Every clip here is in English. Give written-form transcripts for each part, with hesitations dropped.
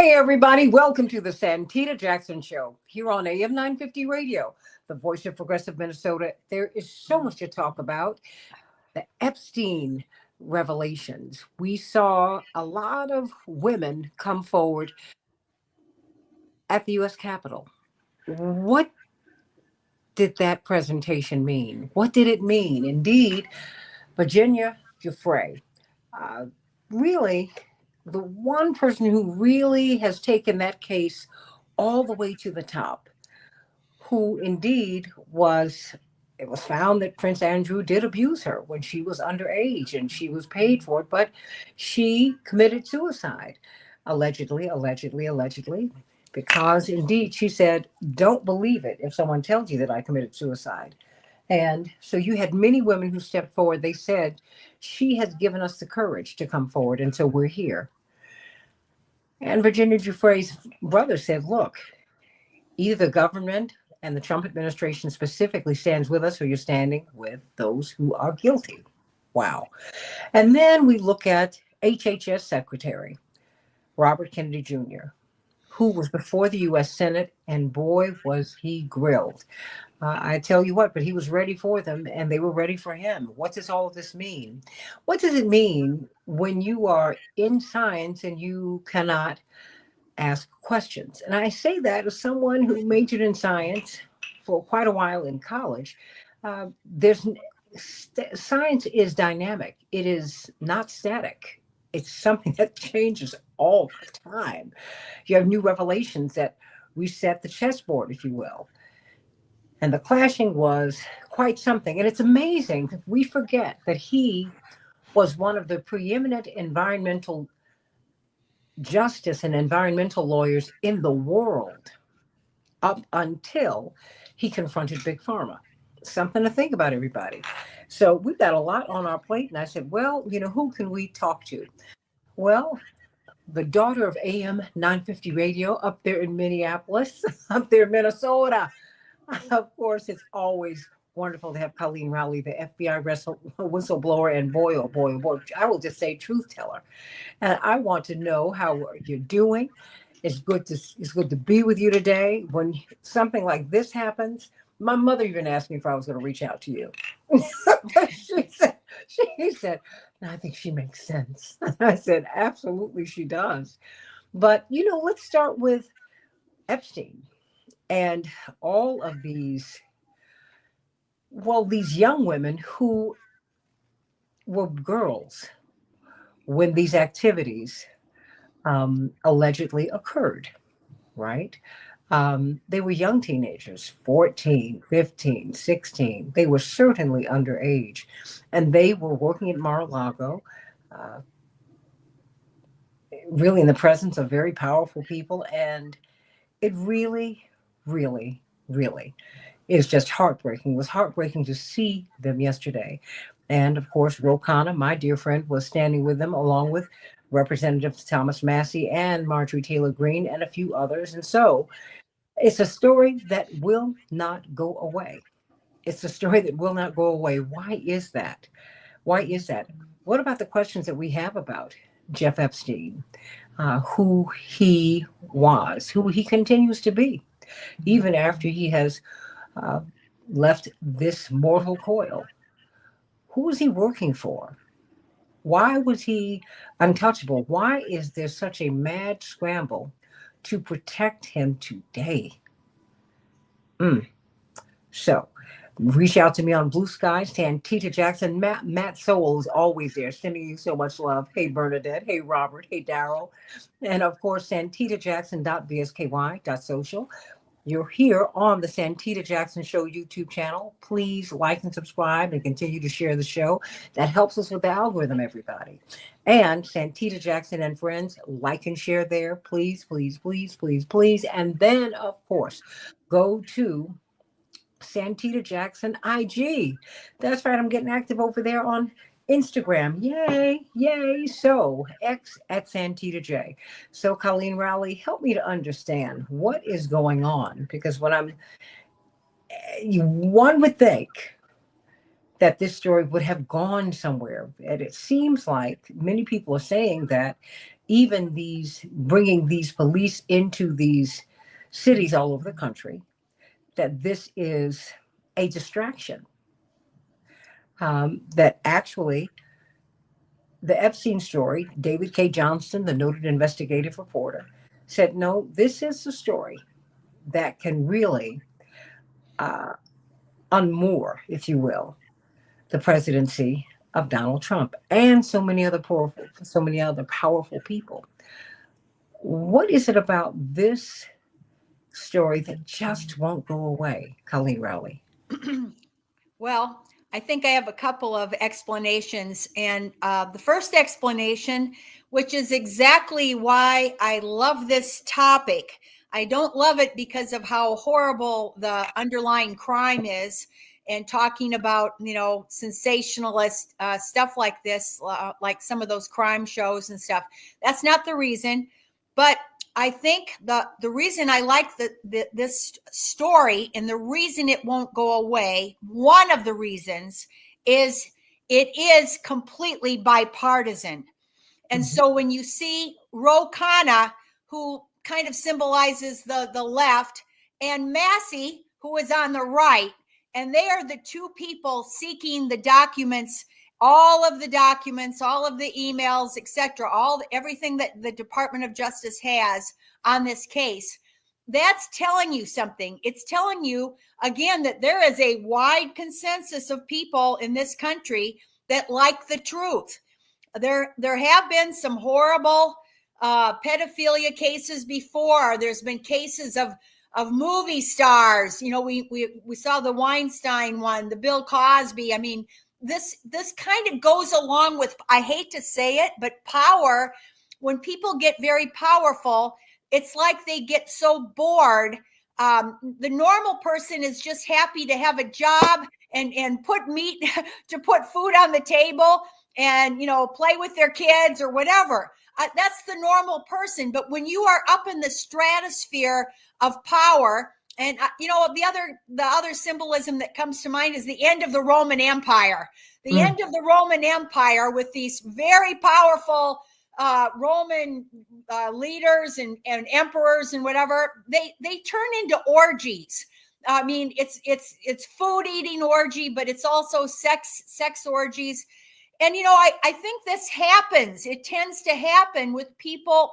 Hey, everybody, welcome to the Santita Jackson Show here on AM 950 Radio, the voice of progressive Minnesota. There is so much to talk about. The Epstein revelations. We saw a lot of women come forward at the U.S. Capitol. What did that presentation mean? What did it mean? Indeed, Virginia Giuffre, uh, really the one person who really has taken that case all the way to the top, who indeed was, it was found that Prince Andrew did abuse her when she was underage and she was paid for it, but she committed suicide, allegedly, because indeed she said, don't believe it if someone tells you that I committed suicide. And so you had many women who stepped forward. They said, she has given us the courage to come forward, and so we're here. And Virginia Giuffre's brother said, look, either the government and the Trump administration specifically stands with us, or you're standing with those who are guilty. Wow. And then we look at HHS Secretary Robert Kennedy Jr., who was before the U.S. Senate, and boy, was he grilled. I tell you what, but he was ready for them, and they were ready for him. What does all of this mean? What does it mean when you are in science and you cannot ask questions? And I say that as someone who majored in science for quite a while in college. There's science is dynamic. It is not static. It's something that changes all the time. You have new revelations that reset the chessboard, if you will. And the clashing was quite something. And it's amazing that we forget that he was one of the preeminent environmental justice and environmental lawyers in the world up until he confronted Big Pharma. Something to think about, everybody. So we've got a lot on our plate. And I said, well, who can we talk to? Well, the daughter of AM 950 Radio up there in Minneapolis, up there in Minnesota. Of course, it's always wonderful to have Colleen Rowley, the FBI whistleblower, and boy, oh boy, oh boy, I will just say truth teller. And I want to know how you're doing. It's good to be with you today. When something like this happens, my mother even asked me if I was going to reach out to you. But she said, no, I think she makes sense. I said, absolutely, she does. But, let's start with Epstein and all of these young women who were girls when these activities allegedly occurred, right? They were young teenagers, 14, 15, 16. They were certainly underage. And they were working at Mar-a-Lago, really in the presence of very powerful people. And it really, really, really is just heartbreaking. It was heartbreaking to see them yesterday. And of course, Ro Khanna, my dear friend, was standing with them along with Representatives Thomas Massie and Marjorie Taylor Greene and a few others. And so it's a story that will not go away. It's a story that will not go away. Why is that? Why is that? What about the questions that we have about Jeff Epstein, who he was, who he continues to be, even after he has left this mortal coil? Who is he working for? Why was he untouchable? Why is there such a mad scramble to protect him today? So reach out to me on Blue Sky, Santita Jackson. Matt Sowell is always there, sending you so much love. Hey, Bernadette. Hey, Robert. Hey, Daryl. And of course, santitajackson.bsky.social. You're here on the Santita Jackson Show YouTube channel. Please like and subscribe and continue to share the show. That helps us with the algorithm, everybody. And Santita Jackson and friends, like and share there. Please, please, please, please, please. And then, of course, go to Santita Jackson IG. That's right. I'm getting active over there on Instagram. Yay, yay. So X at Santita J. So Colleen Rowley, help me to understand what is going on, because one would think that this story would have gone somewhere. And it seems like many people are saying that even these bringing these police into these cities all over the country, that this is a distraction. That actually, the Epstein story, David K. Johnston, the noted investigative reporter, said, no, this is the story that can really uh, unmoor, if you will, the presidency of Donald Trump and so many other powerful people. What is it about this story that just won't go away, Colleen Rowley? Well, I think I have a couple of explanations. And the first explanation, which is exactly why I love this topic, I don't love it because of how horrible the underlying crime is, and talking about, sensationalist stuff like this, like some of those crime shows and stuff. That's not the reason. But I think the reason I like this story, and the reason it won't go away, one of the reasons, is it is completely bipartisan. And so when you see Ro Khanna, who kind of symbolizes the left, and Massey, who is on the right, and they are the two people seeking the documents, all of the documents, all of the emails, etc., everything that the Department of Justice has on this case. That's telling you something. It's telling you, again, that there is a wide consensus of people in this country that like the truth. There have been some horrible pedophilia cases before. There's been cases of movie stars. We saw the Weinstein one, the Bill Cosby. I mean, this kind of goes along with, I hate to say it, but power. When people get very powerful, it's like they get so bored. The normal person is just happy to have a job and put meat to put food on the table, and play with their kids or whatever. That's the normal person. But when you are up in the stratosphere of power, and the other symbolism that comes to mind is the end of the Roman Empire. The end of the Roman Empire, with these very powerful Roman leaders and emperors and whatever, they turn into orgies. I mean, it's food eating orgy, but it's also sex orgies. And, I think this happens. It tends to happen with people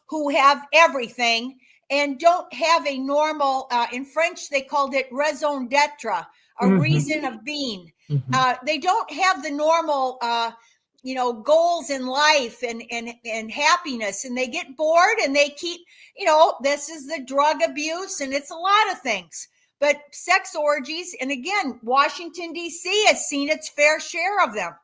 who have everything and don't have a normal, in French, they called it raison d'etre, a reason of being. They don't have the normal, goals in life and happiness, and they get bored, and they keep, this is the drug abuse, and it's a lot of things. But sex orgies, and again, Washington, D.C. has seen its fair share of them.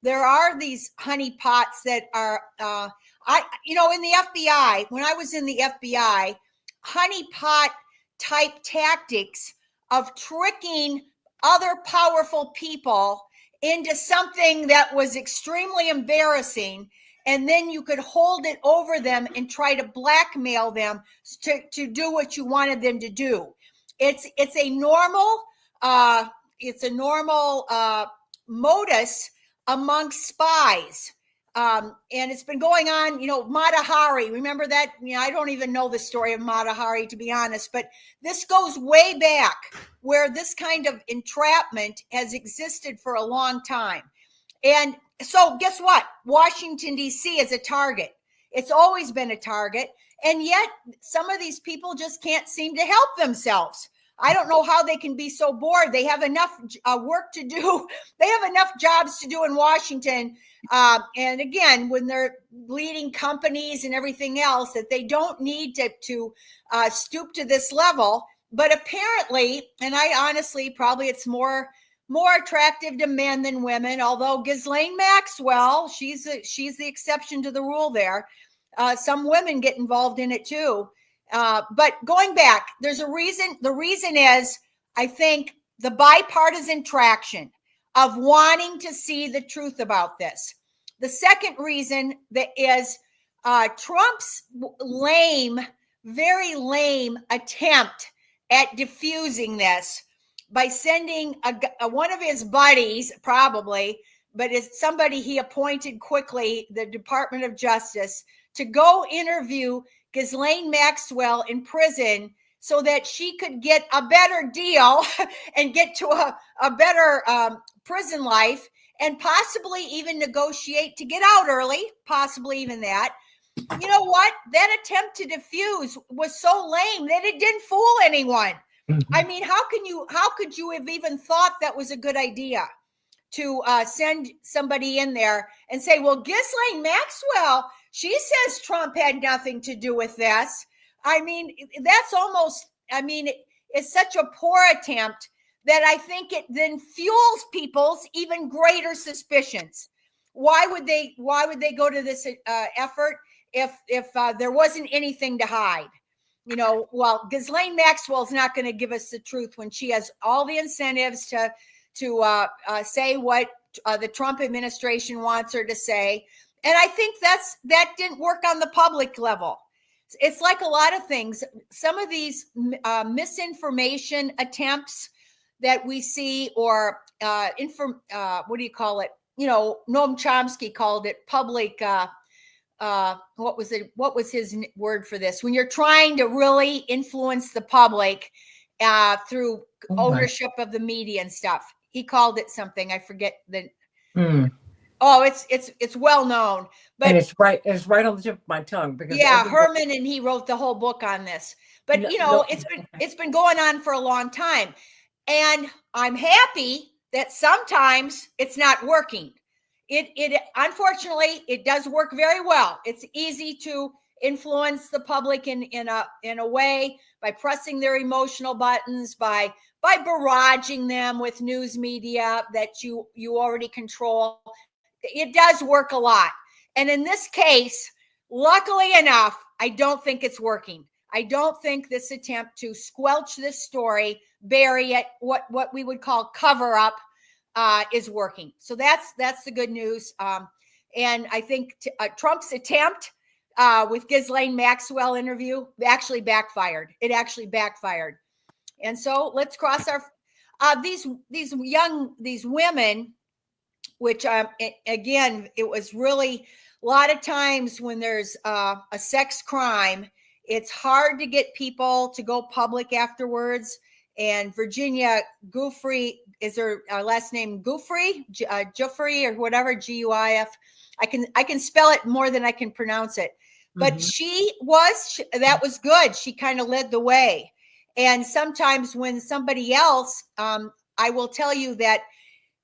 There are these honeypots that are, in the FBI, when I was in the FBI, honeypot type tactics of tricking other powerful people into something that was extremely embarrassing, and then you could hold it over them and try to blackmail them to do what you wanted them to do. It's a normal modus amongst spies. And it's been going on, Mata Hari. Remember that? I don't even know the story of Mata Hari, to be honest, but this goes way back, where this kind of entrapment has existed for a long time. And so guess what? Washington, D.C. is a target. It's always been a target. And yet some of these people just can't seem to help themselves. I don't know how they can be so bored. They have enough work to do. They have enough jobs to do in Washington. And again, when they're leading companies and everything else, that they don't need to stoop to this level. But apparently, and I honestly, probably it's more attractive to men than women, although Ghislaine Maxwell, she's the exception to the rule there. Some women get involved in it too. But going back, there's a reason. The reason is, I think, the bipartisan traction of wanting to see the truth about this. The second reason that is Trump's very lame attempt at diffusing this by sending one of his buddies, probably but it's somebody he appointed quickly, the Department of Justice, to go interview Ghislaine Maxwell in prison so that she could get a better deal and get to a better prison life, and possibly even negotiate to get out early, possibly even that. You know what? That attempt to defuse was so lame that it didn't fool anyone. I mean, how could you have even thought that was a good idea to send somebody in there and say, well, Ghislaine Maxwell, she says Trump had nothing to do with this. I mean, that's almost, I mean, it's such a poor attempt that I think it then fuels people's even greater suspicions. Why would they go to this effort if there wasn't anything to hide? You know, well, Ghislaine Maxwell's not going to give us the truth when she has all the incentives to say what the Trump administration wants her to say. And I think that didn't work on the public level. It's like a lot of things. Some of these misinformation attempts that we see, or what do you call it? You know, Noam Chomsky called it public. What was his word for this? When you're trying to really influence the public through ownership of the media and stuff, he called it something. I forget the. Oh, it's well known, but and it's right on the tip of my tongue, because Herman, and he wrote the whole book on this. But it's been going on for a long time, and I'm happy that sometimes it's not working. It unfortunately it does work very well. It's easy to influence the public in a way by pressing their emotional buttons, by barraging them with news media that you already control. It does work a lot. And in this case, luckily enough, I don't think it's working. I don't think this attempt to squelch this story, bury it, what we would call cover up, is working. So that's the good news. And I think Trump's attempt with Ghislaine Maxwell interview actually backfired. It actually backfired. And so let's cross our these women, which again, it was really a lot of times when there's a sex crime, it's hard to get people to go public afterwards. And Virginia Giuffre, is her last name Giuffre or whatever, Guif. I can spell it more than I can pronounce it. But that was good. She kind of led the way. And sometimes when somebody else, I will tell you that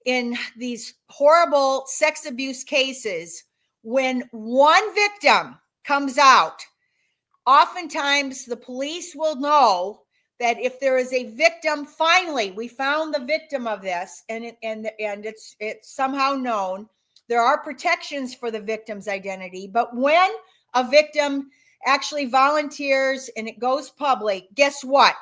in these horrible sex abuse cases, when one victim comes out, oftentimes the police will know that if there is a victim, finally, we found the victim of this, and it's somehow known, there are protections for the victim's identity. But when a victim actually volunteers and it goes public, guess what?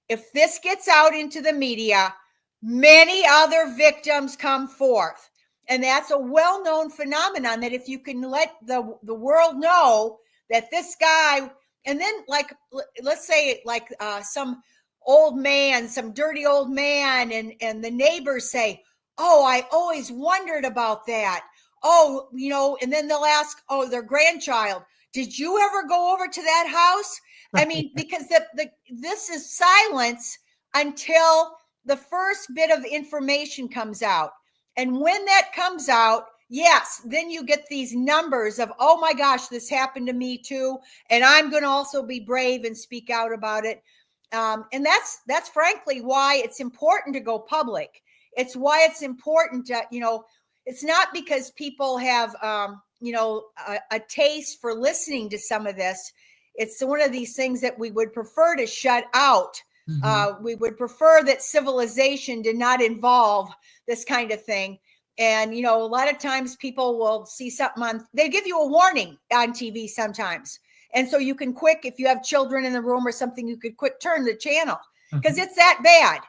If this gets out into the media, many other victims come forth. And that's a well-known phenomenon, that if you can let the world know that this guy, and then let's say some old man, some dirty old man, and the neighbors say, oh, I always wondered about that. Oh, and then they'll ask, their grandchild, did you ever go over to that house? I mean, because this is silence until the first bit of information comes out. And when that comes out, yes, then you get these numbers of, oh my gosh, this happened to me too. And I'm going to also be brave and speak out about it. And that's frankly why it's important to go public. It's why it's important to, it's not because people have, a taste for listening to some of this. It's one of these things that we would prefer to shut out. We would prefer that civilization did not involve this kind of thing. And, a lot of times people will see something they give you a warning on TV sometimes. And so you can if you have children in the room or something, you could turn the channel because it's that bad.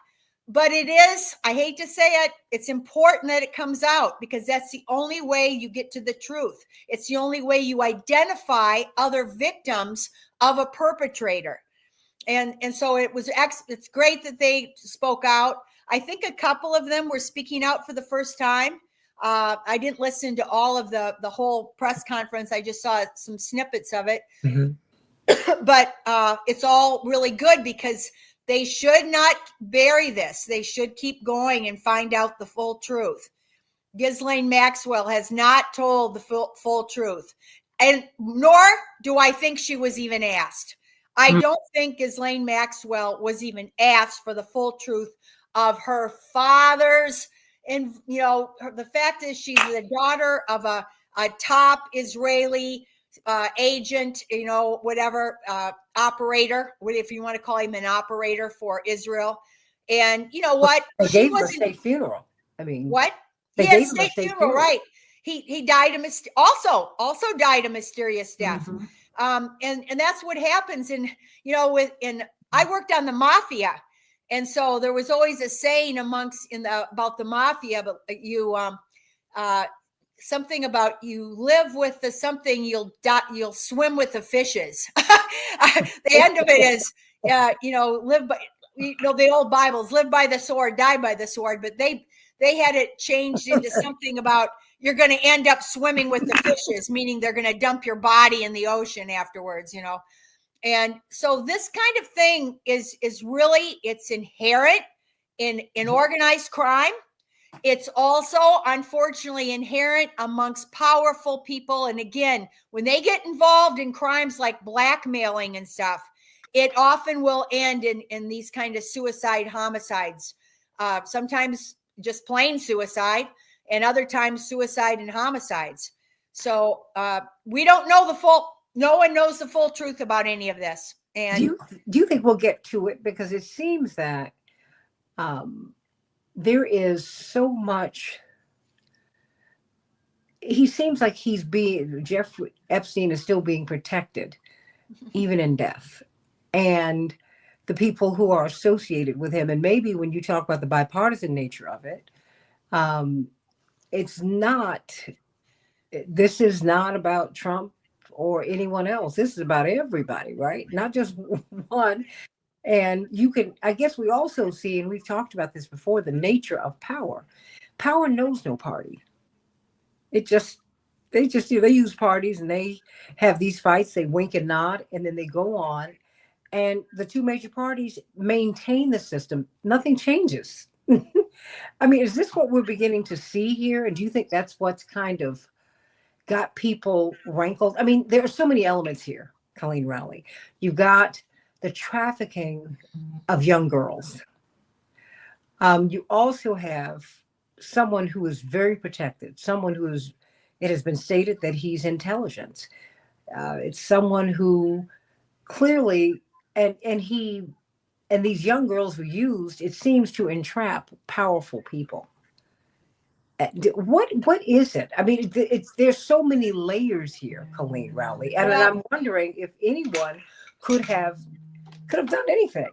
But it is, I hate to say it, it's important that it comes out, because that's the only way you get to the truth. It's the only way you identify other victims of a perpetrator. And so it's great that they spoke out. I think a couple of them were speaking out for the first time. I didn't listen to all of the whole press conference. I just saw some snippets of it. Mhm. But it's all really good because they should not bury this. They should keep going and find out the full truth. Ghislaine Maxwell has not told the full truth, and nor do I think she was even asked. I don't think Ghislaine Maxwell was even asked for the full truth of her father's. And, the fact is she's the daughter of a top Israeli agent, whatever, operator, if you want to call him an operator for Israel. And you know what? They She gave him a wasn't. state funeral. I mean, What? they He had gave him a state state funeral, funeral. right? He died also died a mysterious death. Mhm. And that's what happens. And I worked on the mafia, and so there was always a saying about the mafia, but something about you live with the something, you'll swim with the fishes. The end of it is, live by, the old Bibles, live by the sword, die by the sword. But they had it changed into something about you're going to end up swimming with the fishes, meaning they're going to dump your body in the ocean afterwards, And so this kind of thing is really, it's inherent in organized crime. It's also, unfortunately, inherent amongst powerful people. And again, when they get involved in crimes like blackmailing and stuff, it often will end in these kind of suicide homicides. Sometimes just plain suicide, and other times suicide and homicides. So we don't know no one knows the full truth about any of this. And Do you think we'll get to it? Because it seems that there is so much. He seems like Jeff Epstein is still being protected, even in death. And the people who are associated with him. And maybe when you talk about the bipartisan nature of it, it's not, this is not about Trump or anyone else. This is about everybody, right? Not just one. And I guess we also see, and we've talked about this before, the nature of power. Power knows no party. It just, they use parties and they have these fights, they wink and nod, and then they go on. And the two major parties maintain the system. Nothing changes. I mean, is this what we're beginning to see here? And do you think that's what's kind of got people rankled? I mean, there are so many elements here, Colleen Rowley. You've got the trafficking of young girls. You also have someone who is very protected, it has been stated that he's intelligent. It's someone who clearly, and these young girls were used, it seems, to entrap powerful people. What is it? I mean, there's so many layers here, Colleen Rowley, and I'm wondering if anyone could have done anything.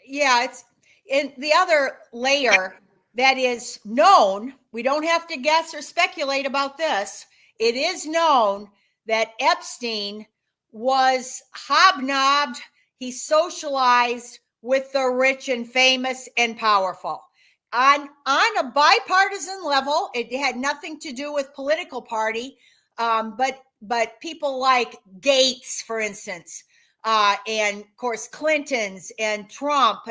Yeah, it's in the other layer that is known. We don't have to guess or speculate about this. It is known that Epstein was hobnobbed, he socialized with the rich and famous and powerful. On a bipartisan level, it had nothing to do with political party, but people like Gates, for instance, and of course Clinton's and Trump,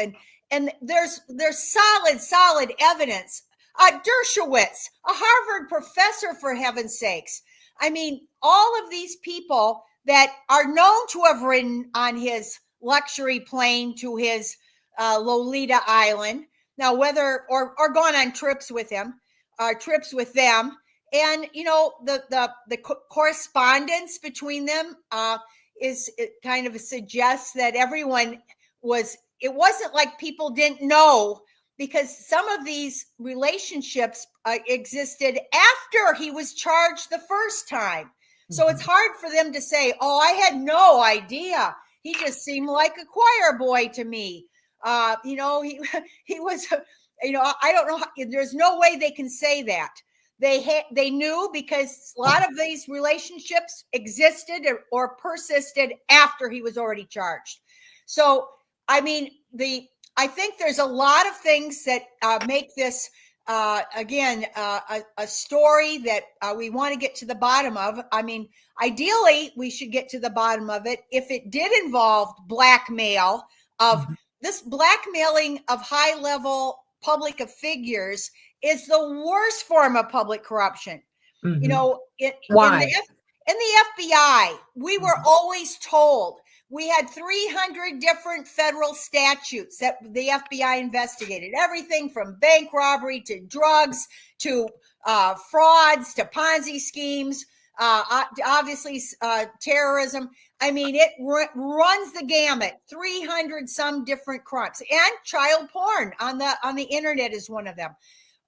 and there's solid evidence. Dershowitz, a Harvard professor, for heaven's sakes. I mean, all of these people that are known to have ridden on his luxury plane to his Lolita Island. Now, whether or gone on trips with them, and the correspondence between them it kind of suggests that everyone was. It wasn't like people didn't know, because some of these relationships existed after he was charged the first time. So it's hard for them to say, "Oh, I had no idea. He just seemed like a choir boy to me." He was, I don't know. There's no way they can say that. They knew, because a lot of these relationships existed or persisted after he was already charged. So, I mean, I think there's a lot of things that make this again, a story that we want to get to the bottom of. I mean, ideally, we should get to the bottom of it. If it did involve blackmail of this blackmailing of high-level public figures is the worst form of public corruption. You know, Why? In the FBI, we were always told we had 300 different federal statutes that the FBI investigated, everything from bank robbery to drugs to frauds to Ponzi schemes, obviously terrorism. I mean, it runs the gamut, 300 some different crimes, and child porn on the internet is one of them.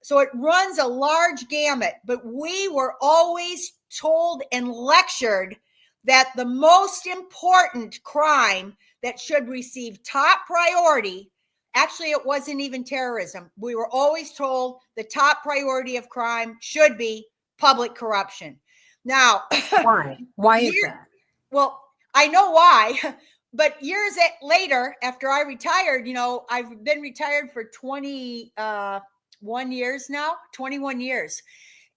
So it runs a large gamut, but we were always told and lectured that the most important crime that should receive top priority, actually, it wasn't even terrorism. We were always told the top priority of crime should be public corruption. Now, why? Why is that? Well, I know why, but years later, after I retired, you know, I've been retired for 21 years now, 21 years.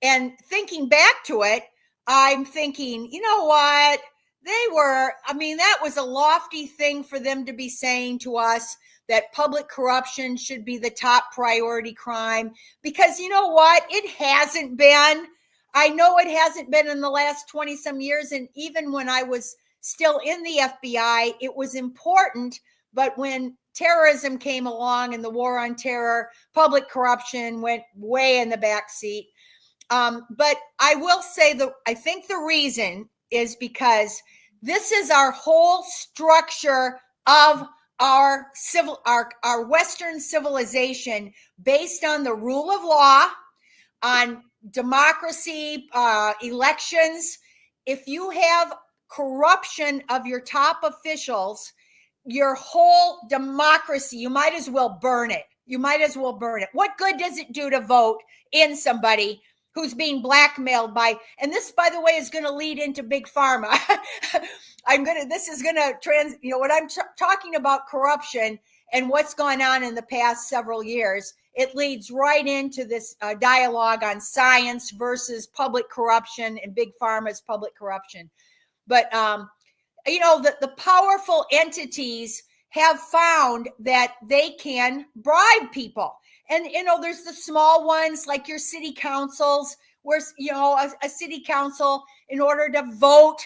And thinking back to it, I'm thinking, you know what? I mean, that was a lofty thing for them to be saying to us, that public corruption should be the top priority crime. Because you know what? It hasn't been. I know it hasn't been in the last 20 some years. And even when I was still in the FBI, it was important. But when terrorism came along and the war on terror, public corruption went way in the back seat. But I will say I think the reason is because this is our whole structure of our Western civilization based on the rule of law, on democracy, elections. If you have corruption of your top officials, your whole democracy, you might as well burn it. You might as well burn it. What good does it do to vote in somebody who's being blackmailed by, and this, by the way, is going to lead into big pharma. This is going to what I'm talking about corruption and what's gone on in the past several years. It leads right into this dialogue on science versus public corruption and big pharma's public corruption. But, the powerful entities have found that they can bribe people. And, there's the small ones like your city councils, where, a city council, in order to vote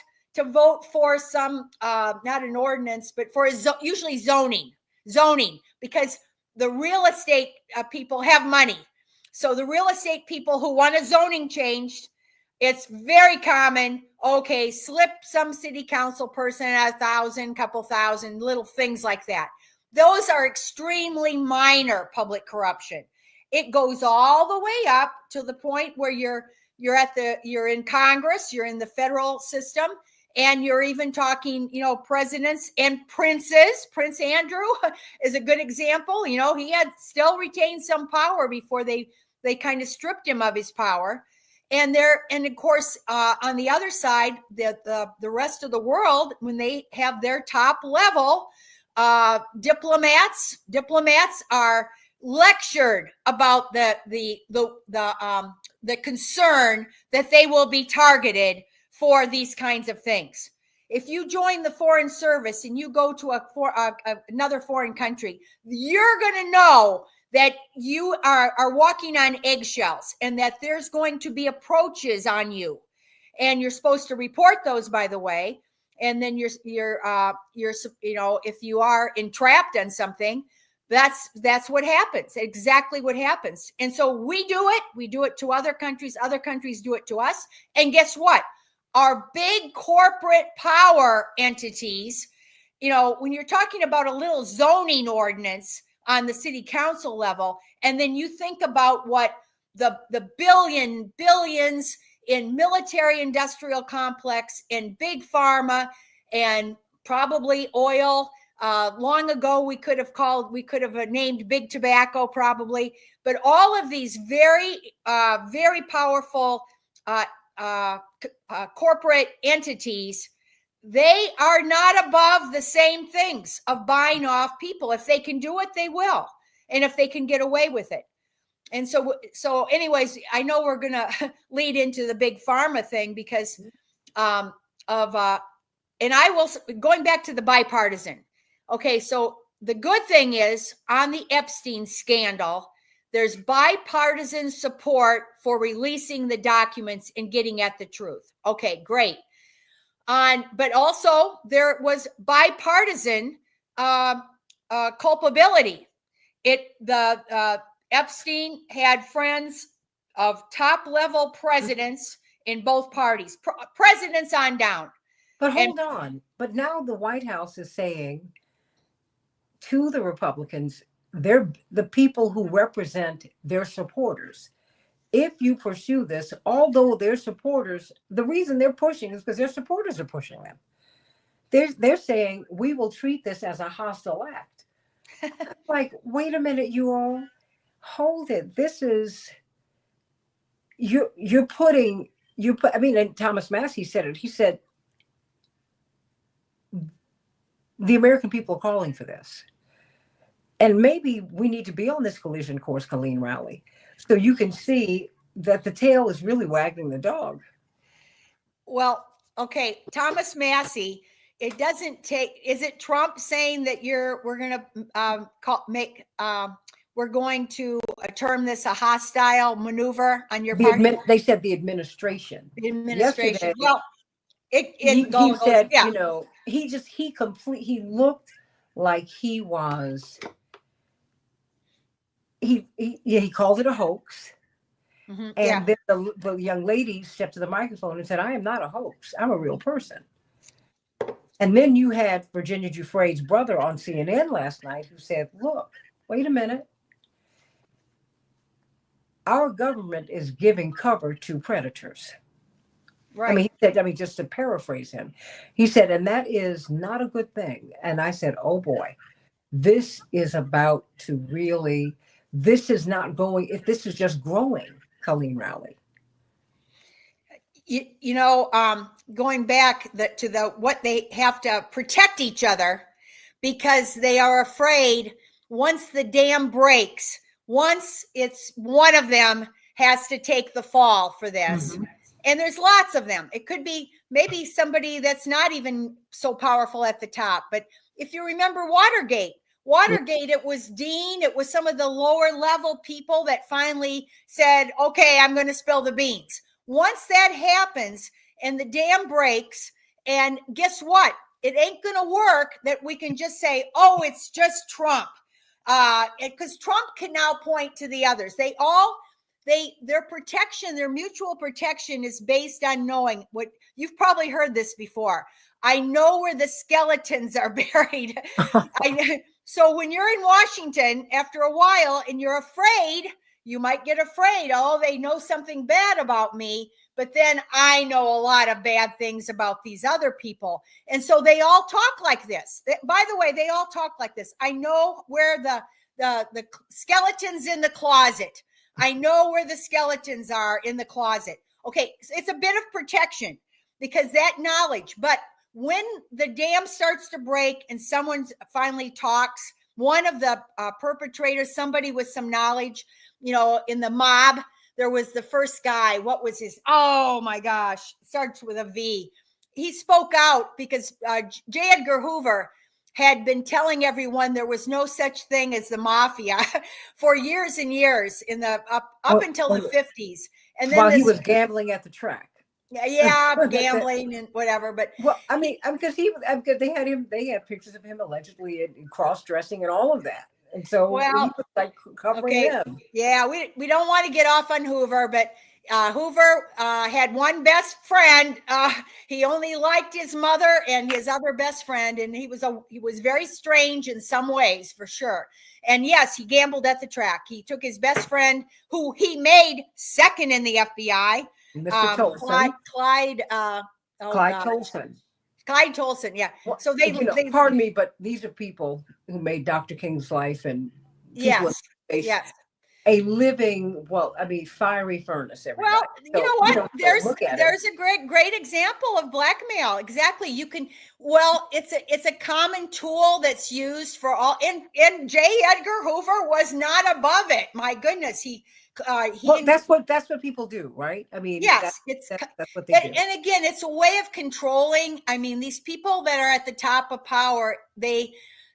for some, not an ordinance, but for usually zoning, because the real estate people have money. So the real estate people who want a zoning changed, it's very common. Okay, slip some city council person at 1,000, couple thousand, little things like that. Those are extremely minor public corruption. It goes all the way up to the point where you're in Congress, you're in the federal system, and you're even talking, presidents and princes. Prince Andrew is a good example. He had still retained some power before they kind of stripped him of his power. And of course, on the other side, the rest of the world, when they have their top level, diplomats are lectured about the concern that they will be targeted for these kinds of things. If you join the foreign service and you go to another foreign country, you're going to know that you are walking on eggshells and that there's going to be approaches on you, and you're supposed to report those, by the way. And then you're if you are entrapped on something, that's what happens, exactly what happens. And so we do it to other countries do it to us. And guess what? Our big corporate power entities, when you're talking about a little zoning ordinance on the city council level, and then you think about what the billions in military industrial complex and big pharma and probably oil. Long ago, we could have named big tobacco probably, but all of these very, very powerful corporate entities, they are not above the same things of buying off people. If they can do it, they will. And if they can get away with it. And so anyways, I know we're going to lead into the big pharma thing because of and I will, going back to the bipartisan. Okay, so the good thing is on the Epstein scandal, there's bipartisan support for releasing the documents and getting at the truth. Okay, great. But also there was bipartisan culpability. Epstein had friends of top level presidents in both parties, presidents on down. But hold on. But now the White House is saying to the Republicans, they're the people who represent their supporters. If you pursue this, although their supporters, the reason they're pushing is because their supporters are pushing them. They're saying we will treat this as a hostile act. Like, wait a minute, you all, hold it. This is you're putting you put. I mean, and Thomas Massey said it. He said the American people are calling for this. And maybe we need to be on this collision course, Colleen Rowley, so you can see that the tail is really wagging the dog. Well, okay, Thomas Massey, it doesn't take, is it Trump saying that we're going to term this a hostile maneuver on your part? They said the administration. The administration. Yesterday, well, he said, yeah. You know, he looked like he was, he called it a hoax. Mm-hmm. And then the young lady stepped to the microphone and said, I am not a hoax. I'm a real person. And then you had Virginia Giuffre's brother on CNN last night who said, look, wait a minute. Our government is giving cover to predators. Right. He said, just to paraphrase him, he said, and that is not a good thing. And I said, oh boy, this is about to really, this is not going, if this is just growing, Colleen Rowley. Going back to what they have to protect each other because they are afraid once the dam breaks, once it's one of them has to take the fall for this. Mm-hmm. And there's lots of them. It could be maybe somebody that's not even so powerful at the top. But if you remember Watergate, it was Dean. It was some of the lower level people that finally said, okay, I'm going to spill the beans. Once that happens and the dam breaks, and guess what? It ain't going to work that we can just say, oh, it's just Trump. Because Trump can now point to the others. Their protection, their mutual protection is based on knowing what you've probably heard this before. I know where the skeletons are buried. So when you're in Washington, after a while, and you're afraid, you might get afraid. Oh, they know something bad about me, but then I know a lot of bad things about these other people. And so they all talk like this. By the way, they all talk like this. I know where the skeletons in the closet. I know where the skeletons are in the closet. Okay, it's a bit of protection because that knowledge. But when the dam starts to break and someone finally talks, one of the perpetrators, somebody with some knowledge, in the mob, there was the first guy. What was his? Oh my gosh, starts with a V. He spoke out because J. Edgar Hoover had been telling everyone there was no such thing as the mafia for years and years in the up until the 50s. And then while he was gambling at the track. Yeah, gambling and whatever. But because they had pictures of him allegedly in cross-dressing and all of that. And so he was like covering them. Yeah, we don't want to get off on Hoover, but Hoover had one best friend. He only liked his mother and his other best friend, and he was very strange in some ways, for sure. And yes, he gambled at the track. He took his best friend, who he made second in the FBI, Mr. Tolson. Clyde Tolson. Clyde Tolson, yeah. Well, so they pardon me, but these are people who made Dr. King's life and yes. a living, well, I mean, fiery furnace, Well, everybody. you So, know you what? know, so There's look at it. there's a great example of blackmail. Exactly. You can, well, it's a common tool that's used for all, and J. Edgar Hoover was not above it. My goodness, Well, he that's what people do, right? I mean, yes, that's what they do. and again, it's a way of controlling. I mean, these people that are at the top of power,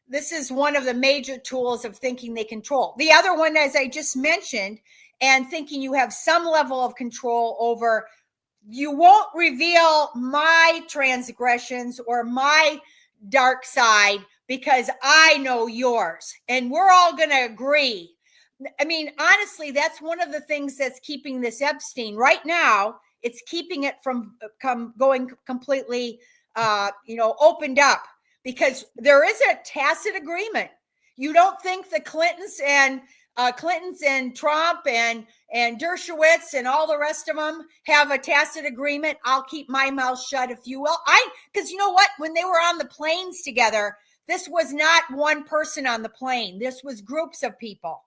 this is one of the major tools of thinking they control. The other one, as I just mentioned, and thinking you have some level of control over, you won't reveal my transgressions or my dark side because I know yours, and we're all going to agree. I mean, honestly, that's one of the things that's keeping this Epstein right now. It's keeping it from going completely, opened up, because there is a tacit agreement. You don't think the Clintons and Trump and Dershowitz and all the rest of them have a tacit agreement? I'll keep my mouth shut, if you will. Because you know what? When they were on the planes together, this was not one person on the plane. This was groups of people.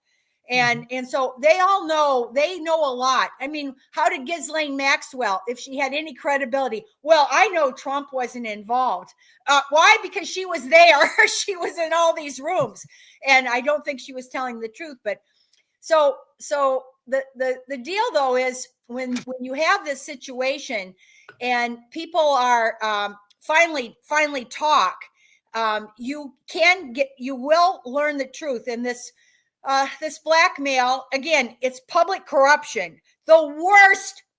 And so they all know, they know a lot. I mean, how did Ghislaine Maxwell, if she had any credibility? Well, I know Trump wasn't involved. Why? Because she was there. She was in all these rooms, and I don't think she was telling the truth. But so the deal though is, when you have this situation and people are finally talk, you will learn the truth. And this blackmail, again, it's public corruption, the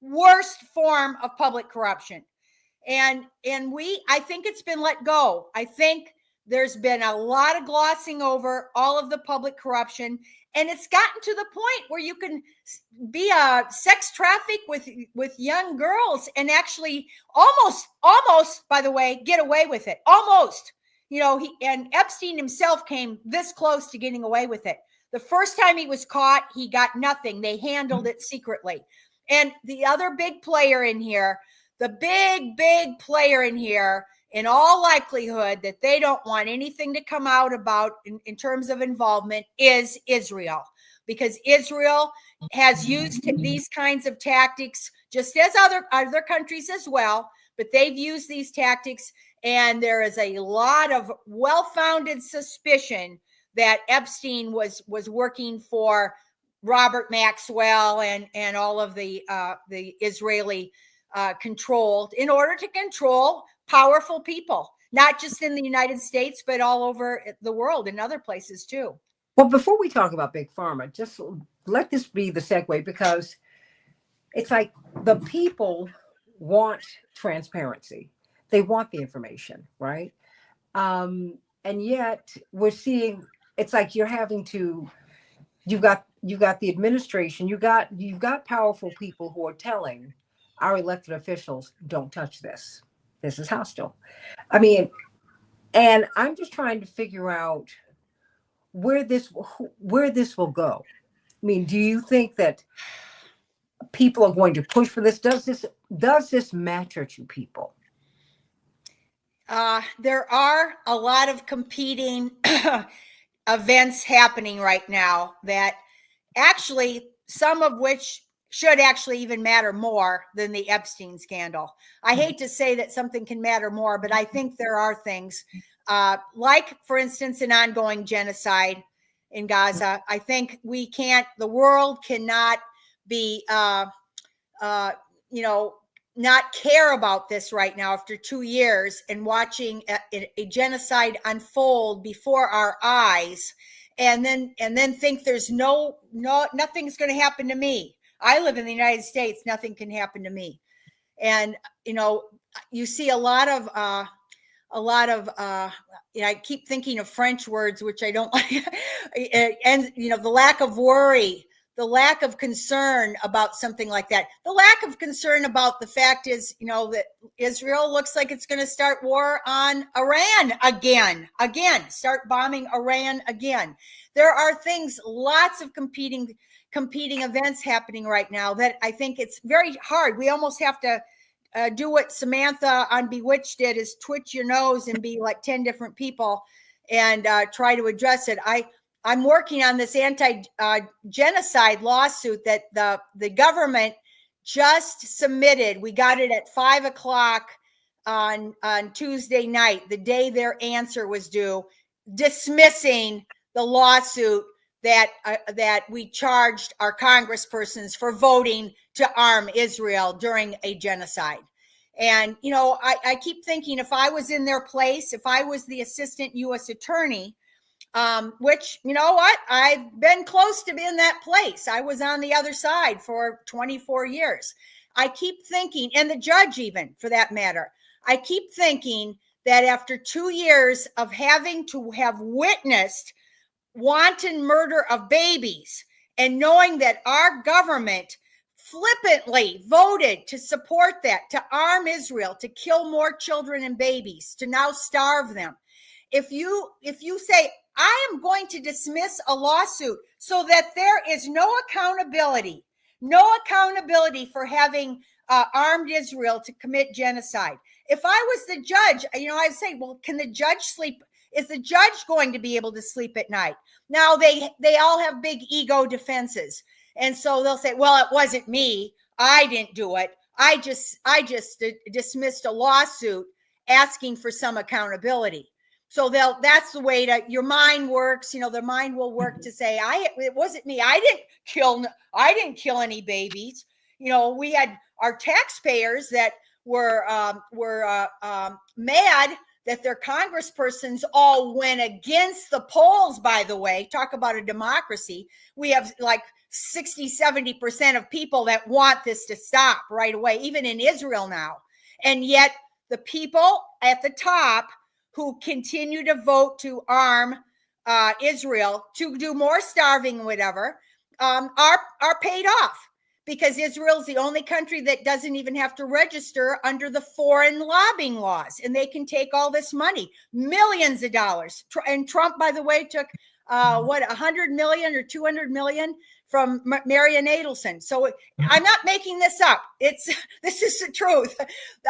worst form of public corruption. And I think it's been let go. I think there's been a lot of glossing over all of the public corruption, and it's gotten to the point where you can be a sex traffic with young girls and actually almost, by the way, get away with it. Almost. And Epstein himself came this close to getting away with it. The first time he was caught, he got nothing. They handled it secretly. And the other big player in here, the big player in here, in all likelihood, that they don't want anything to come out about in terms of involvement, is Israel. Because Israel has used these kinds of tactics, just as other countries as well, but they've used these tactics, and there is a lot of well-founded suspicion that Epstein was working for Robert Maxwell and all of the Israeli controlled, in order to control powerful people, not just in the United States, but all over the world, in other places too. Well, before we talk about Big Pharma, just let this be the segue, because it's like the people want transparency. They want the information, right? And yet we're seeing, it's like you've got the administration, you've got powerful people who are telling our elected officials, don't touch this. This is hostile. I mean, and I'm just trying to figure out where this will go. I mean, do you think that people are going to push for this? Does this matter to people? There are a lot of competing events happening right now, that actually, some of which should actually even matter more than the Epstein scandal. I hate to say that something can matter more, but I think there are things like, for instance, an ongoing genocide in Gaza. I think the world cannot be, not care about this right now after 2 years, and watching a genocide unfold before our eyes, and then think there's nothing's going to happen to me. I live in the United States. Nothing can happen to me. And, you see a lot of, I keep thinking of French words, which I don't like. And, the lack of worry, the lack of concern about something like that. The lack of concern about the fact is, that Israel looks like it's going to start war on Iran again, start bombing Iran again. There are things, lots of competing events happening right now, that I think it's very hard. We almost have to do what Samantha on Bewitched did, is twitch your nose and be like 10 different people and try to address it. I'm working on this anti-genocide lawsuit that the government just submitted. We got it at 5:00 on Tuesday night, the day their answer was due, dismissing the lawsuit that we charged our congresspersons for voting to arm Israel during a genocide. And, I keep thinking, if I was in their place, if I was the assistant U.S. attorney, which, you know what, I've been close to being that place. I was on the other side for 24 years. I keep thinking, and the judge even, for that matter, I keep thinking that after 2 years of having to have witnessed wanton murder of babies, and knowing that our government flippantly voted to support that, to arm Israel, to kill more children and babies, to now starve them. If you say, I am going to dismiss a lawsuit so that there is no accountability for having armed Israel to commit genocide. If I was the judge, I'd say, well, can the judge sleep? Is the judge going to be able to sleep at night? Now they all have big ego defenses. And so they'll say, well, it wasn't me. I didn't do it. I just dismissed a lawsuit asking for some accountability. So that's the way that your mind works. The mind will work to say, it wasn't me. I didn't kill any babies. We had our taxpayers that were mad that their congresspersons all went against the polls, by the way. Talk about a democracy. We have like 60-70% of people that want this to stop right away, even in Israel now. And yet the people at the top who continue to vote to arm Israel, to do more starving, whatever, are paid off, because Israel's the only country that doesn't even have to register under the foreign lobbying laws, and they can take all this money, millions of dollars. And Trump, by the way, took 100 million or 200 million from Marian Adelson. So I'm not making this up. This is the truth.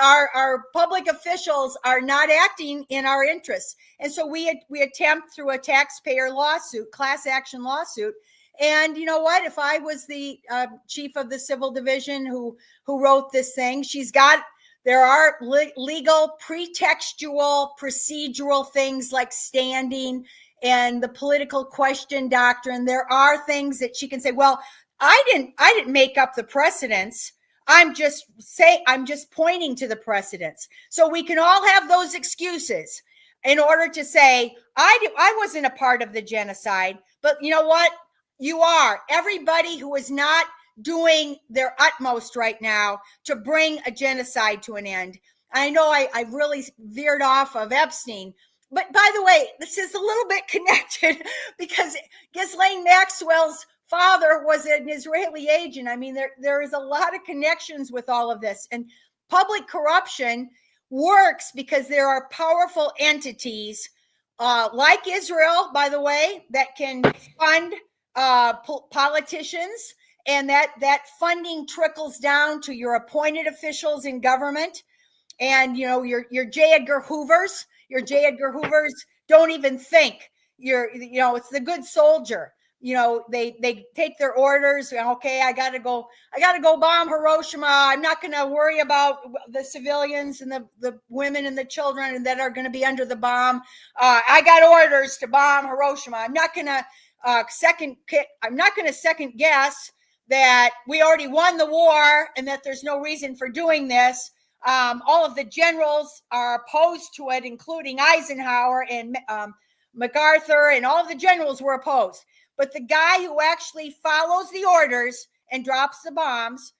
Our public officials are not acting in our interests. And so we attempt through a taxpayer lawsuit, class action lawsuit. And you know what? If I was the chief of the civil division who wrote this thing, there are legal, pretextual, procedural things like standing and the political question doctrine. There are things that she can say, well, I didn't make up the precedents. I'm just pointing to the precedents. So we can all have those excuses in order to say, I wasn't a part of the genocide, but you know what? You are. Everybody who is not doing their utmost right now to bring a genocide to an end. I know I really veered off of Epstein, but by the way, this is a little bit connected because Ghislaine Maxwell's father was an Israeli agent. I mean, there is a lot of connections with all of this. And public corruption works because there are powerful entities like Israel, by the way, that can fund politicians, and that funding trickles down to your appointed officials in government. And your J. Edgar Hoovers don't even think. It's the good soldier. They take their orders. Okay, I gotta go bomb Hiroshima. I'm not gonna worry about the civilians and the women and the children that are gonna be under the bomb. I got orders to bomb Hiroshima. I'm not gonna second guess that we already won the war and that there's no reason for doing this. All of the generals are opposed to it, including Eisenhower and MacArthur, and all of the generals were opposed. But the guy who actually follows the orders and drops the bombs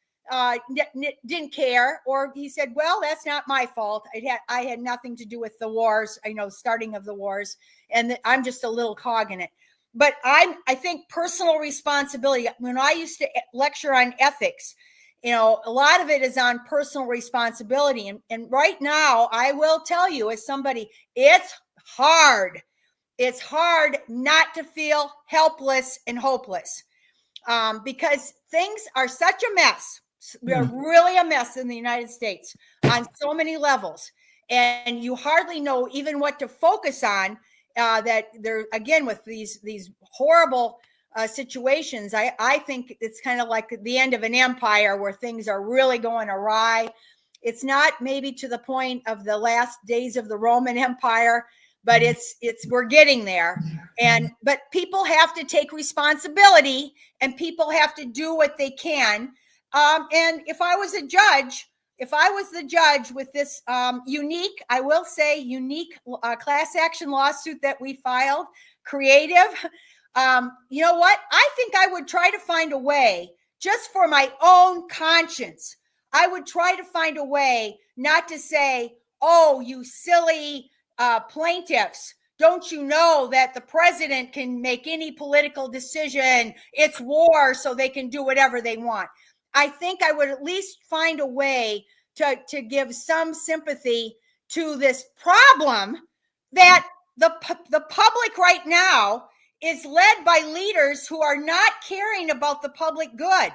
didn't care, or he said, well, that's not my fault. I had nothing to do with the wars, starting of the wars, and I'm just a little cog in it. But I think personal responsibility, when I used to lecture on ethics, a lot of it is on personal responsibility. And right now, I will tell you as somebody, it's hard. It's hard not to feel helpless and hopeless because things are such a mess. We're really a mess in the United States on so many levels. And you hardly know even what to focus on that they're, again, with these horrible situations. I think it's kind of like the end of an empire where things are really going awry. It's not maybe to the point of the last days of the Roman Empire, but it's we're getting there. But people have to take responsibility, and people have to do what they can. And if I was the judge with this unique, I will say unique class action lawsuit that we filed, creative, you know what? I think I would try to find a way, just for my own conscience. I would try to find a way not to say, oh, you silly plaintiffs, don't you know that the president can make any political decision? It's war, so they can do whatever they want. I think I would at least find a way to give some sympathy to this problem that the public right now is led by leaders who are not caring about the public good.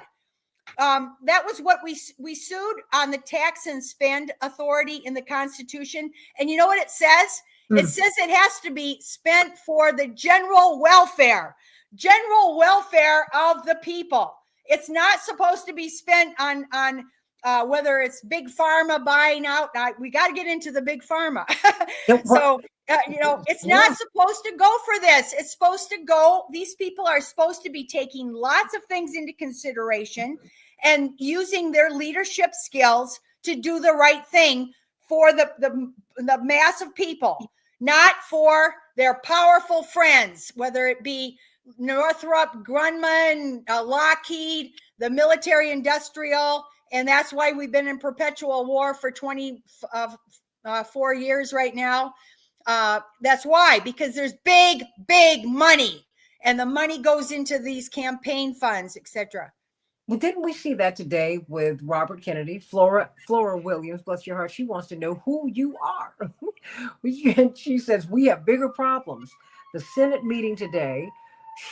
That was what we sued on, the tax and spend authority in the Constitution. And you know what it says? It says it has to be spent for the general welfare of the people. It's not supposed to be spent on whether it's big pharma buying out. We got to get into the big pharma. So, it's not supposed to go for this. It's supposed to go. These people are supposed to be taking lots of things into consideration and using their leadership skills to do the right thing for the mass of people, not for their powerful friends, whether it be Northrop Grumman, Lockheed, the military industrial. And that's why we've been in perpetual war for 24 years right now. That's why, because there's big money, and the money goes into these campaign funds, etc. Well, didn't we see that today with Robert Kennedy? Flora Williams, bless your heart, she wants to know who you are. She says, we have bigger problems. The Senate meeting today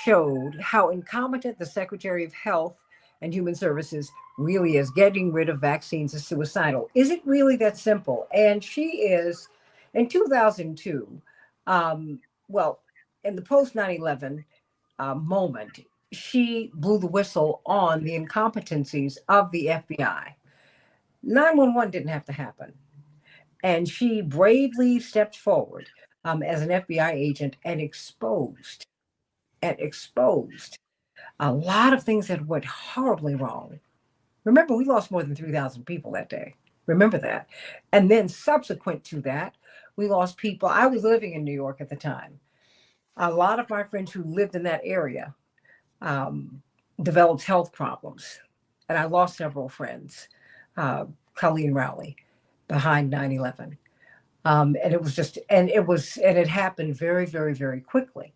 showed how incompetent the Secretary of Health and Human Services really is. Getting rid of vaccines is suicidal. Is it really that simple? And she is, in 2002, in the post 9/11 moment, she blew the whistle on the incompetencies of the FBI. 911 didn't have to happen. And she bravely stepped forward as an FBI agent and exposed a lot of things that went horribly wrong. Remember, we lost more than 3,000 people that day. Remember that. And then subsequent to that, we lost people. I was living in New York at the time. A lot of my friends who lived in that area developed health problems. And I lost several friends, Colleen Rowley, behind 9/11. And it happened very, very, very quickly.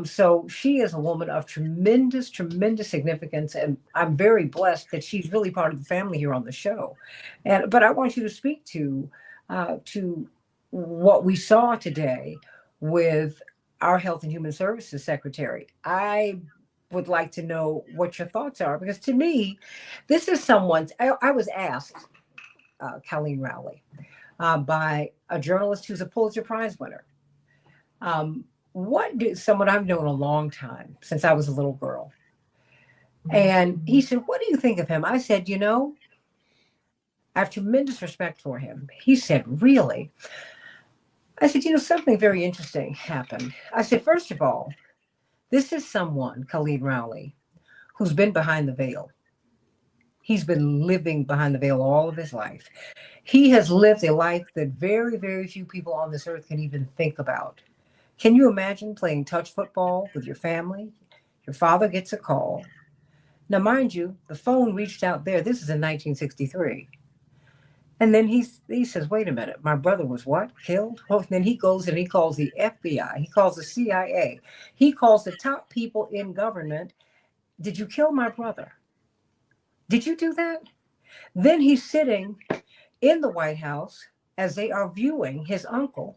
So she is a woman of tremendous significance, and I'm very blessed that she's really part of the family here on the show. But I want you to speak to what we saw today with our Health and Human Services Secretary. I would like to know what your thoughts are, because to me, this is someone's. I was asked, Colleen Rowley, by a journalist who's a Pulitzer Prize winner. What did someone I've known a long time, since I was a little girl? And he said, what do you think of him? I said, I have tremendous respect for him. He said, really? I said, something very interesting happened. I said, first of all, this is someone, Colleen Rowley, who's been behind the veil. He's been living behind the veil all of his life. He has lived a life that very, very few people on this earth can even think about. Can you imagine playing touch football with your family? Your father gets a call. Now, mind you, the phone reached out there. This is in 1963. And then he says, wait a minute, my brother was what? Killed? Well, then he goes and he calls the FBI. He calls the CIA. He calls the top people in government. Did you kill my brother? Did you do that? Then he's sitting in the White House as they are viewing his uncle.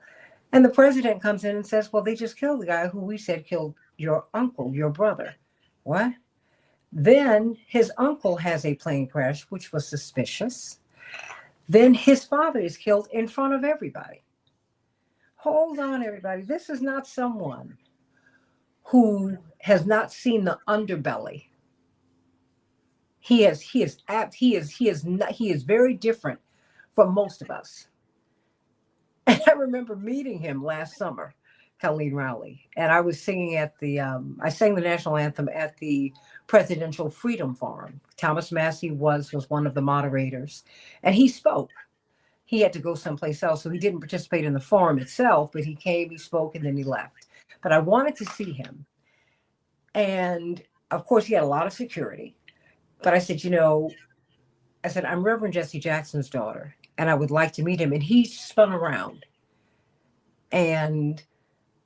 And the president comes in and says, well, they just killed the guy who we said killed your uncle, your brother. What? Then his uncle has a plane crash, which was suspicious. Then his father is killed in front of everybody. hold on, everybody. This is not someone who has not seen the underbelly. He is very different from most of us. And I remember meeting him last summer, Colleen Rowley, and I was singing at I sang the national anthem at the Presidential Freedom Forum. Thomas Massey was one of the moderators, and he spoke. He had to go someplace else, so he didn't participate in the forum itself, but he came, he spoke, and then he left. But I wanted to see him. And of course, he had a lot of security. But I said, I'm Reverend Jesse Jackson's daughter, and I would like to meet him. And he spun around. And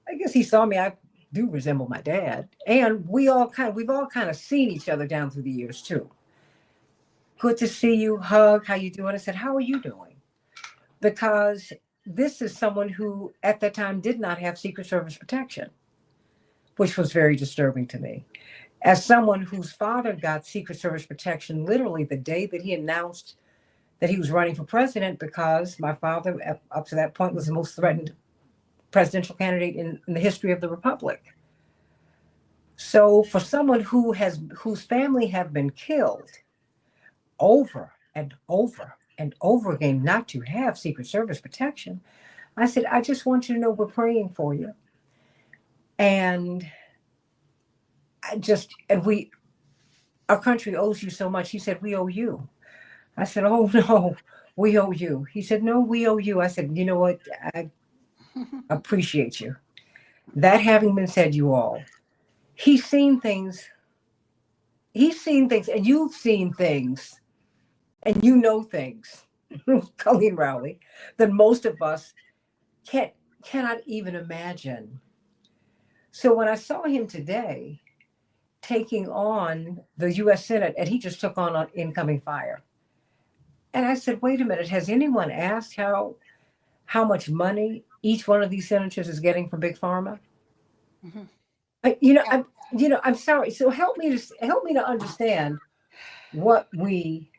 I guess he saw me. I do resemble my dad. And we've all kind of seen each other down through the years, too. Good to see you. Hug. How you doing? I said, how are you doing? Because this is someone who at that time did not have Secret Service protection, which was very disturbing to me. As someone whose father got Secret Service protection literally the day that he announced that he was running for president, because my father, up to that point, was the most threatened presidential candidate in the history of the Republic. So for someone whose family have been killed over and over and over again, not to have Secret Service protection, I said, I just want you to know we're praying for you. And our country owes you so much. He said, we owe you. I said, oh no, we owe you. He said, no, we owe you. I said, you know what? I appreciate you. That having been said, you all, he's seen things, and you've seen things, and you know things, Colleen Rowley, that most of us cannot even imagine. So when I saw him today taking on the U.S. Senate, and he just took on incoming fire. And I said, wait a minute, has anyone asked how much money each one of these senators is getting from Big Pharma? Mm-hmm. I'm sorry. So help me to understand what we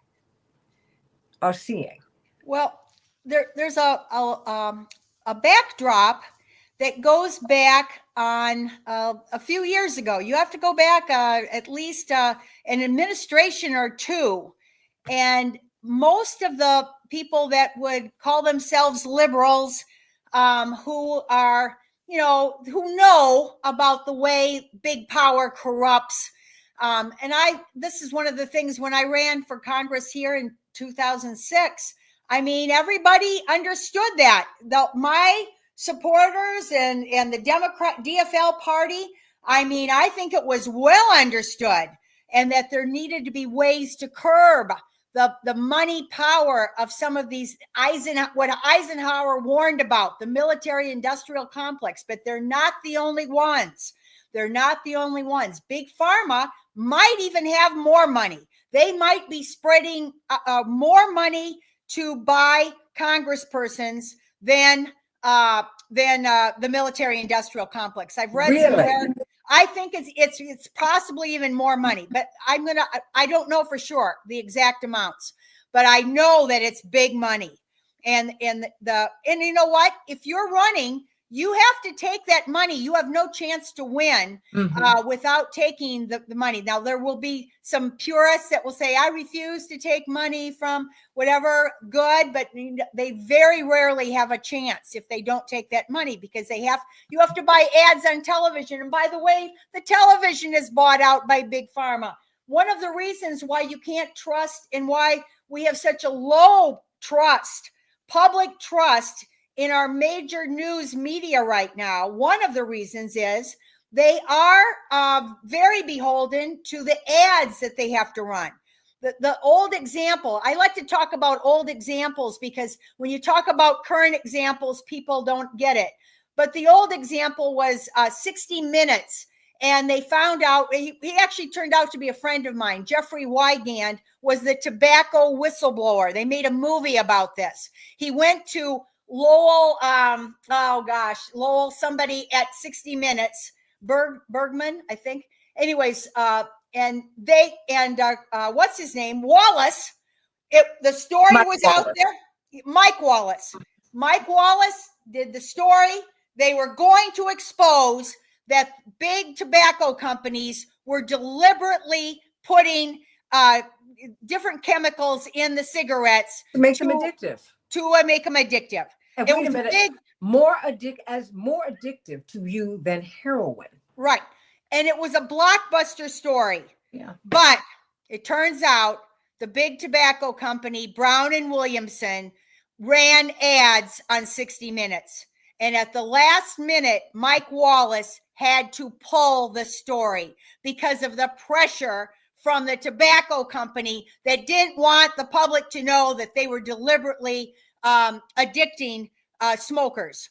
are seeing. Well, there's a backdrop that goes back on a few years ago. You have to go back at least an administration or two. And most of the people that would call themselves liberals, who are, who know about the way big power corrupts. This is one of the things when I ran for Congress here in 2006. I mean, everybody understood that. My supporters and the Democrat DFL party, I mean, I think it was well understood, and that there needed to be ways to curb the money power of some of these what Eisenhower warned about, the military industrial complex. But they're not the only ones. They're not the only ones. Big Pharma might even have more money. They might be spreading more money to buy congresspersons than the military industrial complex. I've read somewhere. I think it's possibly even more money, but I don't know for sure the exact amounts, but I know that it's big money. And you know what? If you're running, you have to take that money. You have no chance to win without taking the money. Now, there will be some purists that will say, I refuse to take money from whatever good, but they very rarely have a chance if they don't take that money, because you have to buy ads on television. And by the way, the television is bought out by Big Pharma. One of the reasons why you can't trust and why we have such a low public trust in our major news media right now, one of the reasons is they are very beholden to the ads that they have to run. The old example, I like to talk about old examples, because when you talk about current examples, people don't get it. But the old example was 60 Minutes. And they found out, he actually turned out to be a friend of mine. Jeffrey Wigand was the tobacco whistleblower. They made a movie about this. He went to Lowell, somebody at 60 Minutes, Bergman, I think. Anyways, what's his name? Wallace. The story was out there. Mike Wallace. Mike Wallace did the story. They were going to expose that big tobacco companies were deliberately putting different chemicals in the cigarettes to make them addictive. To make them addictive. And wait a minute, more addictive to you than heroin. Right. And it was a blockbuster story. Yeah. But it turns out the big tobacco company, Brown and Williamson, ran ads on 60 Minutes. And at the last minute, Mike Wallace had to pull the story because of the pressure from the tobacco company that didn't want the public to know that they were deliberately addicting smokers.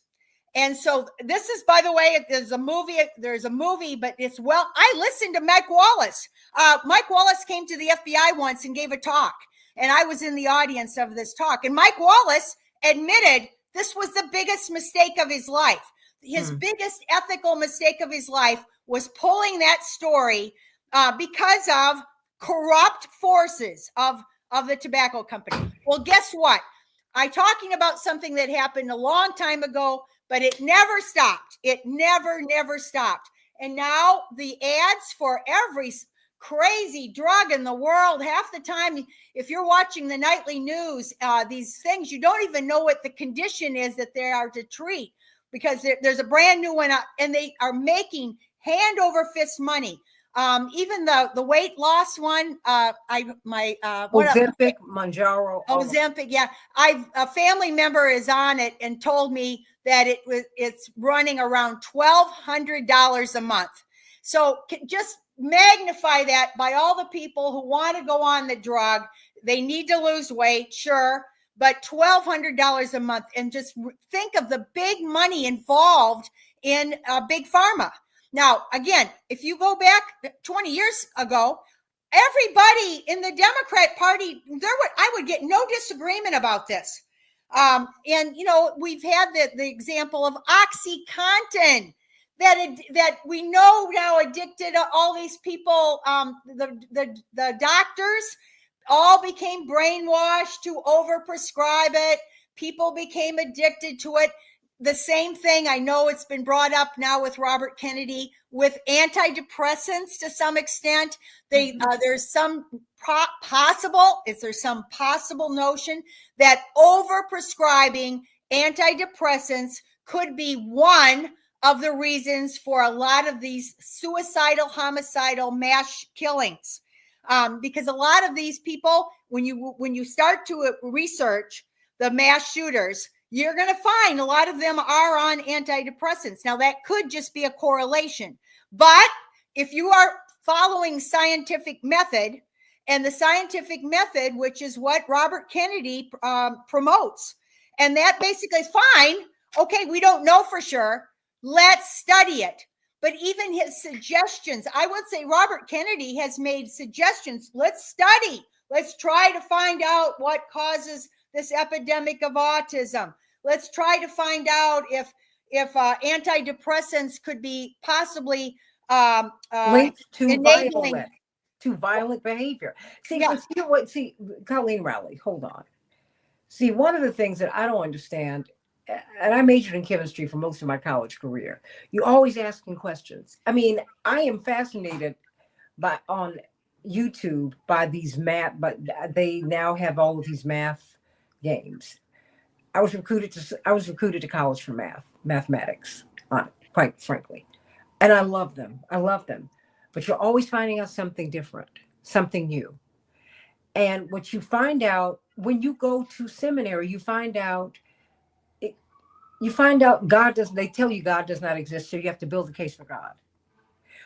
And so this is, by the way, there's a movie, but it's, well, I listened to Mike Wallace. Mike Wallace came to the FBI once and gave a talk, and I was in the audience of this talk. And Mike Wallace admitted this was the biggest mistake of his life. His biggest ethical mistake of his life was pulling that story because of corrupt forces of the tobacco company. Well, guess what? I'm talking about something that happened a long time ago, but it never stopped. It never stopped. And now the ads for every crazy drug in the world, half the time, if you're watching the nightly news, these things, you don't even know what the condition is that they are to treat, because there's a brand new one, and they are making hand over fist money. Even the weight loss one, Ozempic, Mounjaro. Ozempic, yeah. A family member is on it and told me that it's running around $1,200 a month. So just magnify that by all the people who want to go on the drug. They need to lose weight, sure, but $1,200 a month. And just think of the big money involved in big pharma. Now, again, if you go back 20 years ago, everybody in the Democrat Party, I would get no disagreement about this. And, we've had the example of OxyContin that we know now addicted all these people. The doctors all became brainwashed to overprescribe it. People became addicted to it. The same thing, I know it's been brought up now with Robert Kennedy, with antidepressants to some extent. There's some possible notion that overprescribing antidepressants could be one of the reasons for a lot of these suicidal, homicidal mass killings. Because a lot of these people, when you start to research the mass shooters, you're going to find a lot of them are on antidepressants. Now, that could just be a correlation. But if you are following scientific method, and the scientific method, which is what Robert Kennedy promotes, and that basically is fine. Okay, we don't know for sure. Let's study it. But even his suggestions, I would say Robert Kennedy has made suggestions. Let's study. Let's try to find out what causes this epidemic of autism. Let's try to find out if antidepressants could be possibly linked to enabling violent behavior. See, Yeah. Colleen Rowley, hold on. See, one of the things that I don't understand, and I majored in chemistry for most of my college career, you always asking questions. I mean, I am fascinated on YouTube by these but they now have all of these math games. I was recruited to college for mathematics, quite frankly. And I love them. But you're always finding out something different, something new. And what you find out when you go to seminary, you find out they tell you God does not exist, so you have to build a case for God.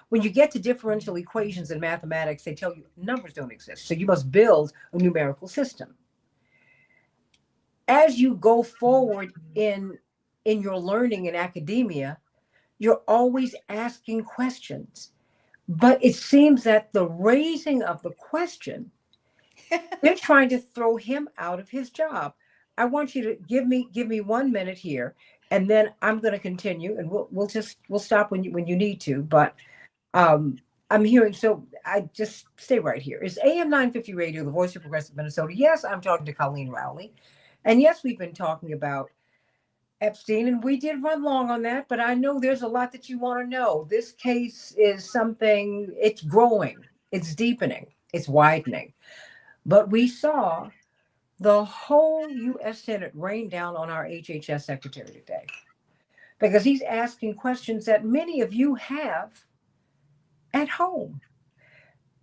When you get to differential equations in mathematics, they tell you numbers don't exist, so you must build a numerical system. As you go forward in your learning in academia, you're always asking questions. But it seems that the raising of the question, they're trying to throw him out of his job. I want you to give me 1 minute here, and then I'm going to continue, and we'll stop when you need to. But I'm hearing, so I just stay right here. It's AM 950 Radio, the voice of progressive Minnesota. Yes, I'm talking to Colleen Rowley, and yes, we've been talking about Epstein, and we did run long on that, but I know there's a lot that you want to know. This case is something, it's growing, it's deepening, it's widening. But we saw the whole U.S. Senate rain down on our HHS secretary today because he's asking questions that many of you have at home.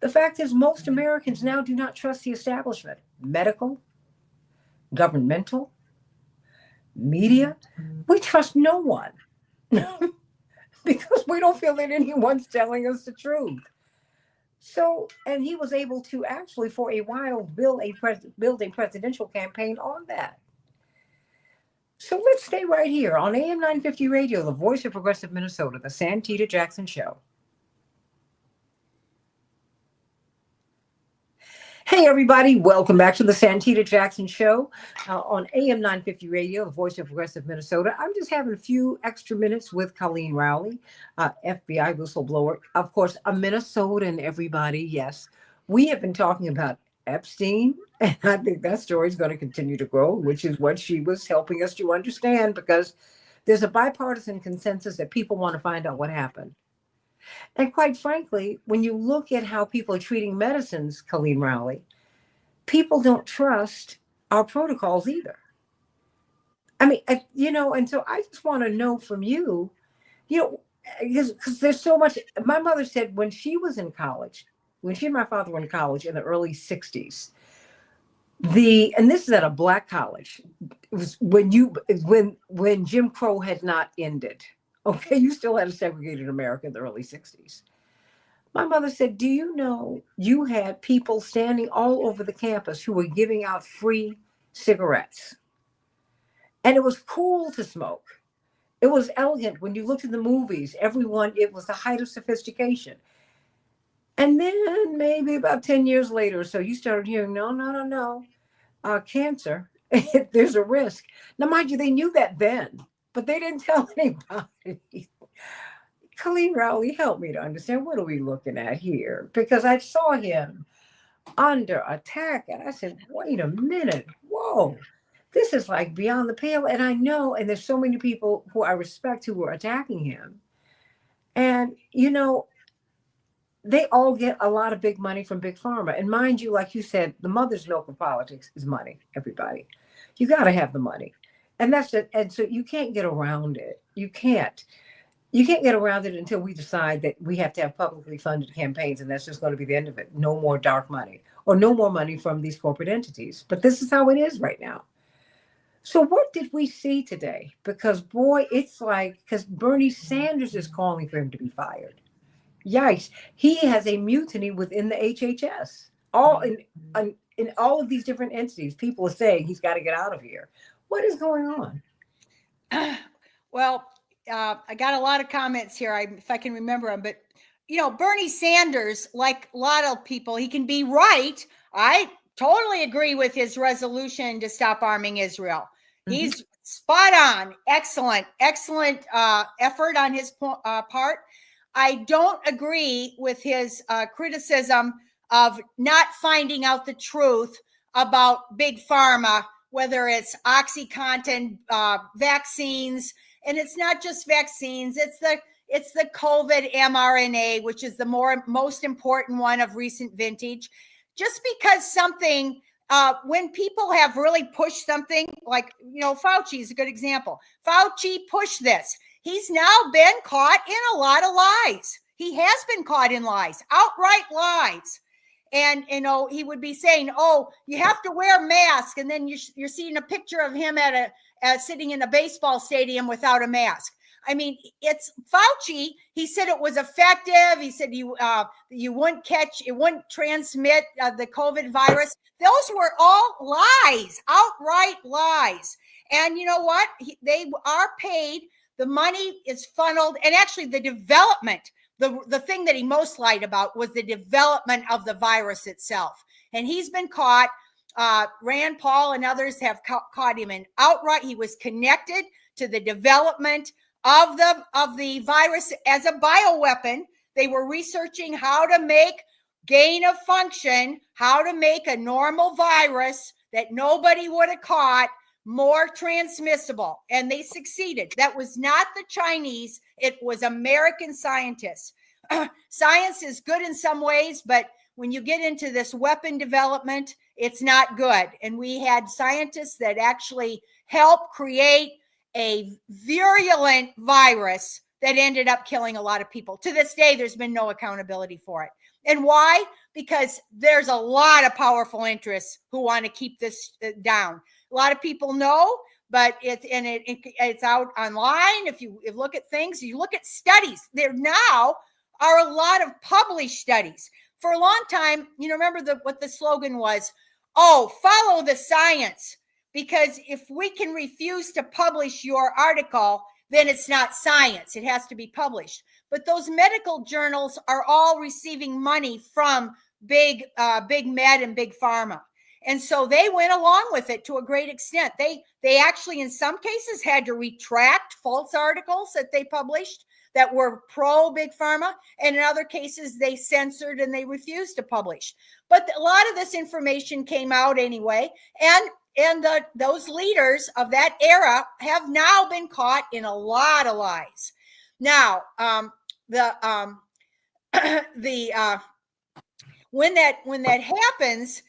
The fact is, most Americans now do not trust the establishment, medical, governmental, media. We trust no one because we don't feel that anyone's telling us the truth. So, and he was able to actually, for a while, build a presidential campaign on that. So let's stay right here on AM 950 Radio, the voice of progressive Minnesota, the Santita Jackson Show. Hey, everybody. Welcome back to the Santita Jackson Show on AM 950 Radio, the voice of progressive Minnesota. I'm just having a few extra minutes with Colleen Rowley, FBI whistleblower. Of course, a Minnesotan, everybody. Yes, we have been talking about Epstein, and I think that story is going to continue to grow, which is what she was helping us to understand, because there's a bipartisan consensus that people want to find out what happened. And quite frankly, when you look at how people are treating medicines, Colleen Rowley, people don't trust our protocols either. I mean, and so I just want to know from you, because there's so much. My mother said when she was in college, when she and my father were in college in the early 60s, and this is at a black college, it was when Jim Crow had not ended. Okay, you still had a segregated America in the early 60s. My mother said, do you know you had people standing all over the campus who were giving out free cigarettes? And it was cool to smoke. It was elegant. When you looked at the movies, it was the height of sophistication. And then maybe about 10 years later or so, you started hearing, no, cancer, there's a risk. Now, mind you, they knew that then, but they didn't tell anybody. Colleen Rowley, help me to understand, what are we looking at here? Because I saw him under attack, and I said, wait a minute, whoa, this is like beyond the pale. And I know, and there's so many people who I respect who were attacking him. And, they all get a lot of big money from Big Pharma. And mind you, like you said, the mother's milk of politics is money, everybody. You got to have the money. And that's it. And so you can't get around it. You can't get around it until we decide that we have to have publicly funded campaigns, and that's just going to be the end of it. No more dark money or no more money from these corporate entities. But this is how it is right now. So what did we see today? Because boy, it's like, because Bernie Sanders is calling for him to be fired. Yikes. He has a mutiny within the HHS. All in all of these different entities, people are saying he's got to get out of here. What is going on? Well, I got a lot of comments here, if I can remember them. But, Bernie Sanders, like a lot of people, he can be right. I totally agree with his resolution to stop arming Israel. Mm-hmm. He's spot on. Excellent effort on his part. I don't agree with his criticism of not finding out the truth about Big Pharma, whether it's OxyContin, vaccines. And it's not just vaccines, it's the COVID mRNA, which is the most important one of recent vintage. Just because something, when people have really pushed something, like, Fauci is a good example. Fauci pushed this. He's now been caught in a lot of lies. He has been caught in lies, outright lies. And, he would be saying, oh, you have to wear a mask. And then you're seeing a picture of him sitting in a baseball stadium without a mask. I mean, it's Fauci. He said it was effective. He said you wouldn't transmit the COVID virus. Those were all lies, outright lies. And you know what? They are paid. The money is funneled. And actually the development, the thing that he most lied about was the development of the virus itself. And he's been caught. Rand Paul and others have caught him in outright. He was connected to the development of the virus as a bioweapon. They were researching how to make gain of function, how to make a normal virus that nobody would have caught more transmissible, and they succeeded. That was not the Chinese, it was American scientists. Science is good in some ways, but when you get into this weapon development, it's not good. And we had scientists that actually helped create a virulent virus that ended up killing a lot of people. To this day, there's been no accountability for it. And why? Because there's a lot of powerful interests who want to keep this down. A lot of people know, but it's out online. If you look at things, you look at studies, there now are a lot of published studies. For a long time, remember what the slogan was? Oh, follow the science. Because if we can refuse to publish your article, then it's not science. It has to be published. But those medical journals are all receiving money from big med and big pharma. And so they went along with it to a great extent. They actually, in some cases, had to retract false articles that they published that were pro big pharma. And in other cases, they censored and they refused to publish. But a lot of this information came out anyway. And those leaders of that era have now been caught in a lot of lies. Now, when that happens,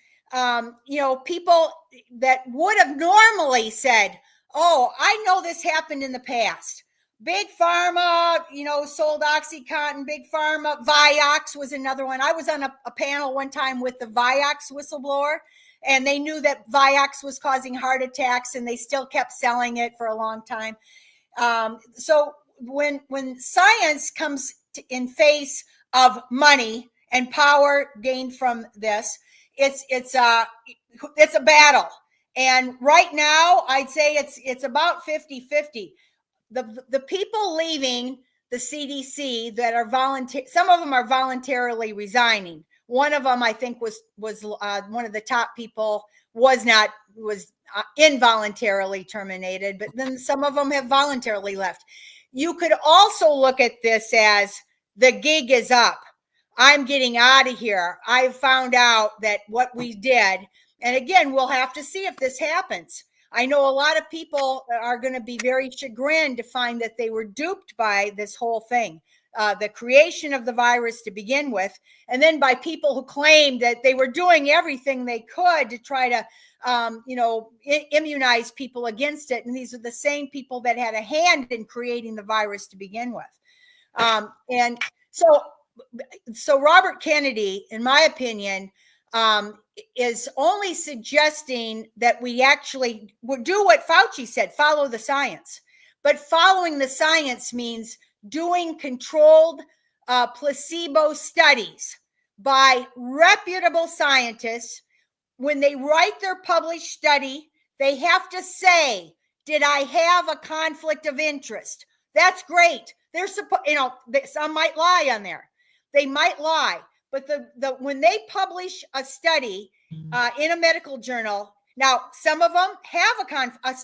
people that would have normally said, "Oh, I know this happened in the past." Big pharma, sold OxyContin. Big pharma, Vioxx was another one. I was on a panel one time with the Vioxx whistleblower, and they knew that Vioxx was causing heart attacks, and they still kept selling it for a long time. So when science comes in face of money and power gained from this, it's a battle. And right now, I'd say it's about 50-50. The people leaving the CDC that are some of them are voluntarily resigning. One of them, I think, was one of the top people was involuntarily terminated, but then some of them have voluntarily left. You could also look at this as the gig is up. I'm getting out of here. I found out that what we did, and again, we'll have to see if this happens. I know a lot of people are going to be very chagrined to find that they were duped by this whole thing, the creation of the virus to begin with, and then by people who claimed that they were doing everything they could to try to, immunize people against it. And these are the same people that had a hand in creating the virus to begin with. And so Robert Kennedy, in my opinion, is only suggesting that we actually would do what Fauci said, follow the science. But following the science means doing controlled placebo studies by reputable scientists. When they write their published study, they have to say, did I have a conflict of interest? That's great. They're some might lie on there. They might lie. But when they publish a study in a medical journal, now some of them have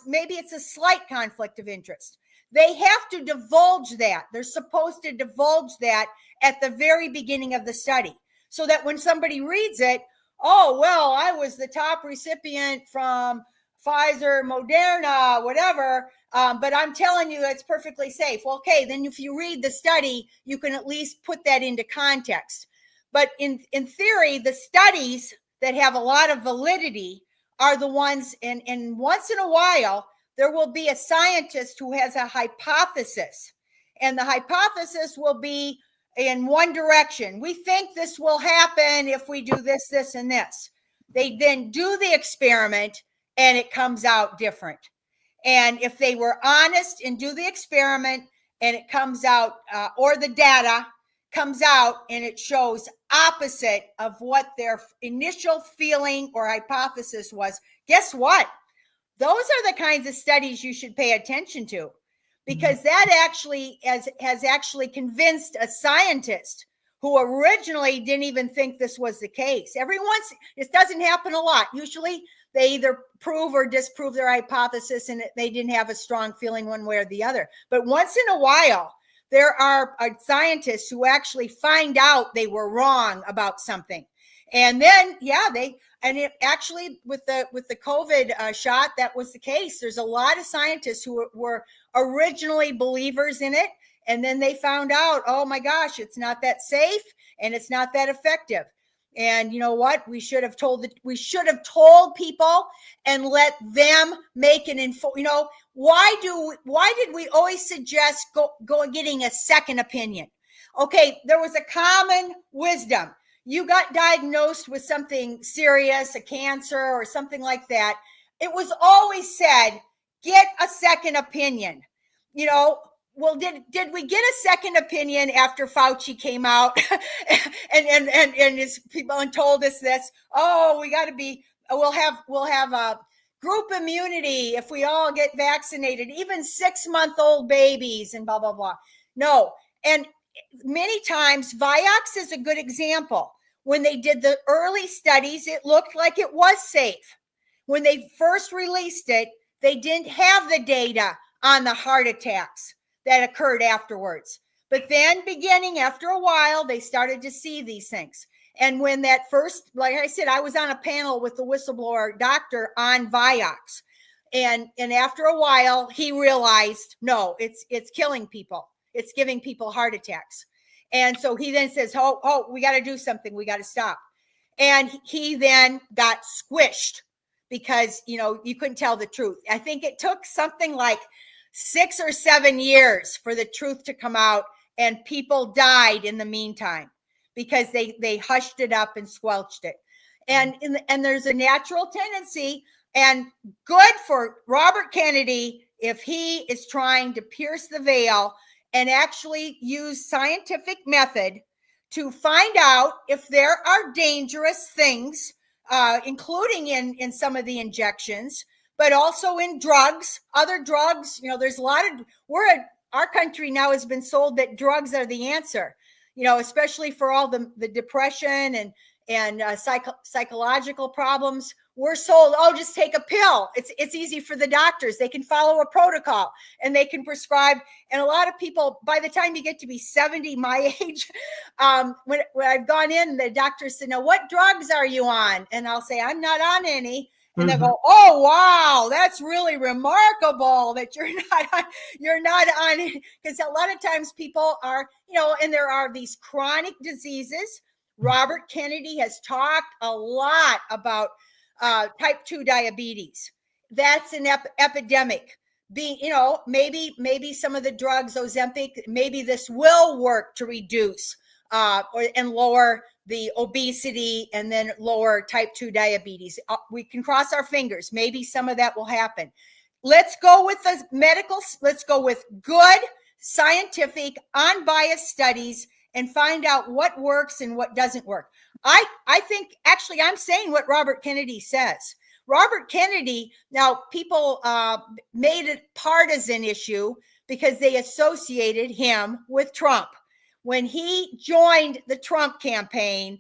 maybe it's a slight conflict of interest. They have to divulge that. They're supposed to divulge that at the very beginning of the study, so that when somebody reads it, oh, well, I was the top recipient from Pfizer, Moderna, whatever, but I'm telling you it's perfectly safe. Well, okay, then if you read the study, you can at least put that into context. But in theory, the studies that have a lot of validity are the ones, and once in a while, there will be a scientist who has a hypothesis. And the hypothesis will be in one direction. We think this will happen if we do this, this, and this. They then do the experiment, and it comes out different. And if they were honest and do the experiment, and it comes out, or the data comes out and it shows opposite of what their initial feeling or hypothesis was, guess what? Those are the kinds of studies you should pay attention to, because that actually has actually convinced a scientist who originally didn't even think this was the case. It doesn't happen a lot. Usually they either prove or disprove their hypothesis, and they didn't have a strong feeling one way or the other. But once in a while, there are scientists who actually find out they were wrong about something. And then, it actually with the COVID shot, that was the case. There's a lot of scientists who were originally believers in it, and then they found out, oh my gosh, it's not that safe and it's not that effective. And you know what? We should have told people and let them make an info. Why did we always suggest go getting a second opinion? Okay, there was a common wisdom. You got diagnosed with something serious, a cancer or something like that. It was always said, get a second opinion. Well, did we get a second opinion after Fauci came out and his people and told us this? Oh, we'll have a group immunity if we all get vaccinated, even 6-month-old babies and blah, blah, blah. No. And many times, Vioxx is a good example. When they did the early studies, it looked like it was safe. When they first released it, they didn't have the data on the heart attacks that occurred afterwards. But then beginning after a while, they started to see these things. And when that first, like I said, I was on a panel with the whistleblower doctor on Vioxx. And after a while, he realized, no, it's killing people. It's giving people heart attacks. And so he then says, oh, we got to do something. We got to stop. And he then got squished because, you couldn't tell the truth. I think it took something like 6 or 7 years for the truth to come out, and people died in the meantime because they hushed it up and squelched it. And there's a natural tendency, and good for Robert Kennedy if he is trying to pierce the veil and actually use scientific method to find out if there are dangerous things, including in some of the injections, but also in drugs, other drugs. There's a lot of, our country now has been sold that drugs are the answer, especially for all the depression and psychological problems. We're sold, just take a pill. It's easy for the doctors. They can follow a protocol and they can prescribe. And a lot of people, by the time you get to be 70, my age, when I've gone in, the doctor said, now what drugs are you on? And I'll say, I'm not on any. And they go, oh, wow, that's really remarkable that you're not on it. Because a lot of times people are, and there are these chronic diseases. Robert Kennedy has talked a lot about type 2 diabetes. That's an epidemic. Maybe some of the drugs, Ozempic, maybe this will work to reduce and lower the obesity and then lower type 2 diabetes. We can cross our fingers. Maybe some of that will happen. Let's go with the medical. Let's go with good, scientific, unbiased studies and find out what works and what doesn't work. I think actually I'm saying what Robert Kennedy says. Robert Kennedy, now people made it a partisan issue because they associated him with Trump. When he joined the Trump campaign,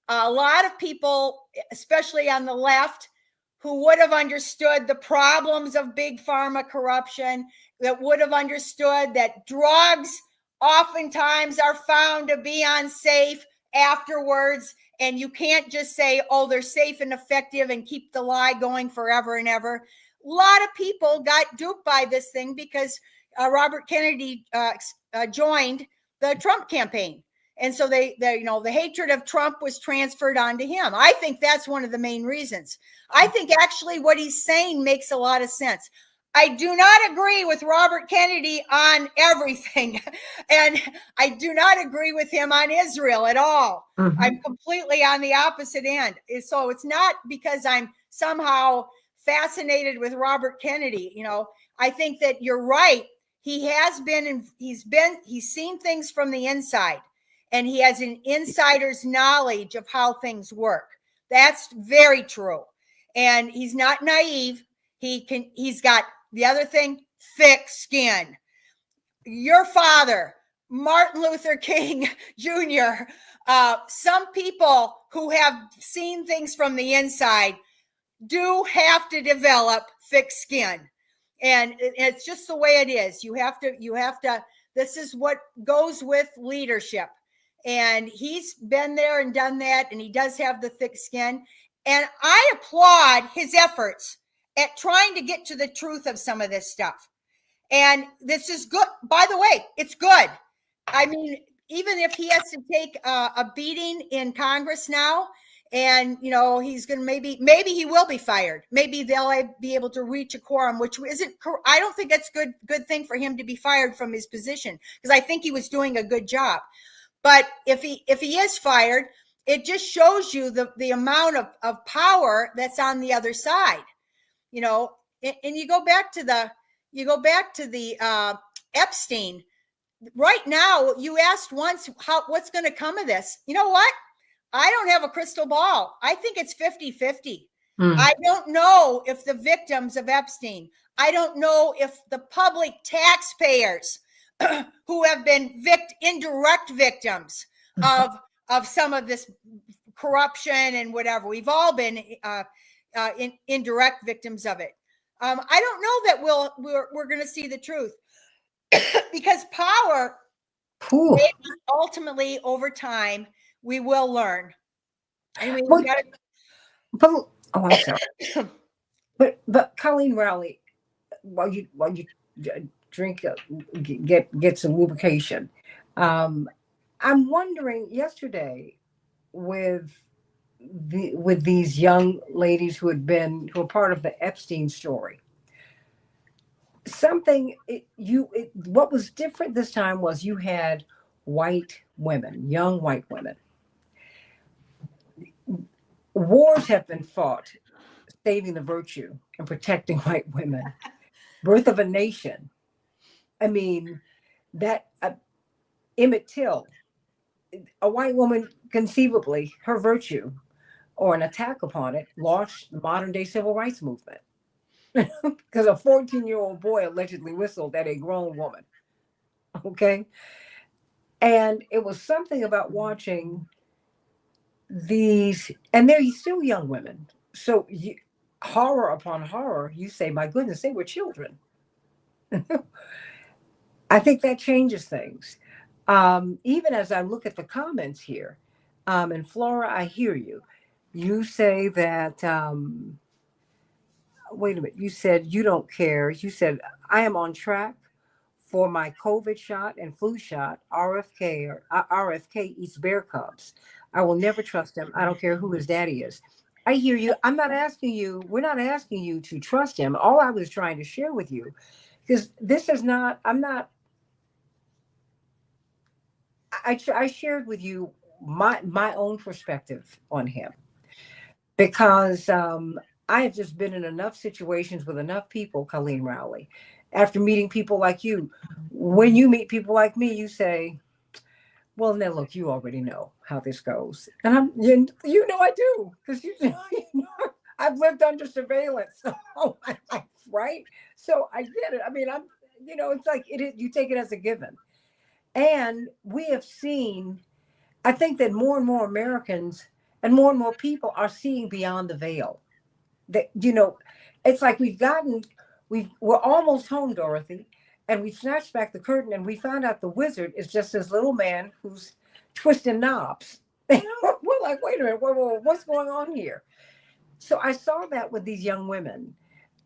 a lot of people, especially on the left, who would have understood the problems of big pharma corruption, that would have understood that drugs oftentimes are found to be unsafe afterwards, and you can't just say, oh, they're safe and effective and keep the lie going forever and ever. A lot of people got duped by this thing because Robert Kennedy joined the Trump campaign. And so they the hatred of Trump was transferred onto him. I think that's one of the main reasons. I think actually what he's saying makes a lot of sense. I do not agree with Robert Kennedy on everything. And I do not agree with him on Israel at all. Mm-hmm. I'm completely on the opposite end. So it's not because I'm somehow fascinated with Robert Kennedy. I think that you're right. He has been, he's seen things from the inside, and he has an insider's knowledge of how things work. That's very true. And he's not naive. He's got the other thing, thick skin. Your father, Martin Luther King Jr., some people who have seen things from the inside do have to develop thick skin. And it's just the way it is. You have to, this is what goes with leadership. And he's been there and done that, and he does have the thick skin. And I applaud his efforts at trying to get to the truth of some of this stuff. And this is good. By the way, it's good. I mean, even if he has to take a beating in Congress now, and he's going to maybe he will be fired. Maybe they'll be able to reach a quorum, which isn't. I don't think that's good thing for him to be fired from his position, because I think he was doing a good job. But if he is fired, it just shows you the amount of power that's on the other side. And you go back to the Epstein. Right now, you asked once what's going to come of this. You know what? I don't have a crystal ball. I think it's 50-50. I don't know if the victims of Epstein, I don't know if the public taxpayers who have been indirect victims of some of this corruption and whatever. We've all been indirect victims of it. I don't know that we're going to see the truth, because power, ultimately, over time, we will learn. I mean, I'm sorry. but Colleen Rowley, while you drink, get some lubrication. I'm wondering, yesterday with these young ladies who were part of the Epstein story. What was different this time was you had young white women. Wars have been fought saving the virtue and protecting white women. Birth of a Nation. I mean, that Emmett Till, a white woman, conceivably, her virtue or an attack upon it launched the modern day civil rights movement. Because a 14-year-old boy allegedly whistled at a grown woman. Okay. And it was something about watching these, and they're still young women. So horror upon horror, you say, my goodness, they were children. I think that changes things. Even as I look at the comments here, and Flora, I hear you. You say that, wait a minute, you said you don't care. You said, I am on track for my COVID shot and flu shot. RFK eats bear cubs. I will never trust him. I don't care who his daddy is. I hear you. We're not asking you to trust him. All I was trying to share with you, because I shared with you my own perspective on him, because I have just been in enough situations with enough people, Colleen Rowley, after meeting people like you. When you meet people like me, you say, well, now look, you already know how this goes. And I do, because I've lived under surveillance all my life, right? So I get it. I mean, it's like you take it as a given. And we have seen, I think that more and more Americans and more people are seeing beyond the veil. That, it's like we're almost home, Dorothy, and we snatched back the curtain and we found out the wizard is just this little man who's twisting knobs. We're like, wait a minute, what's going on here? So I saw that with these young women.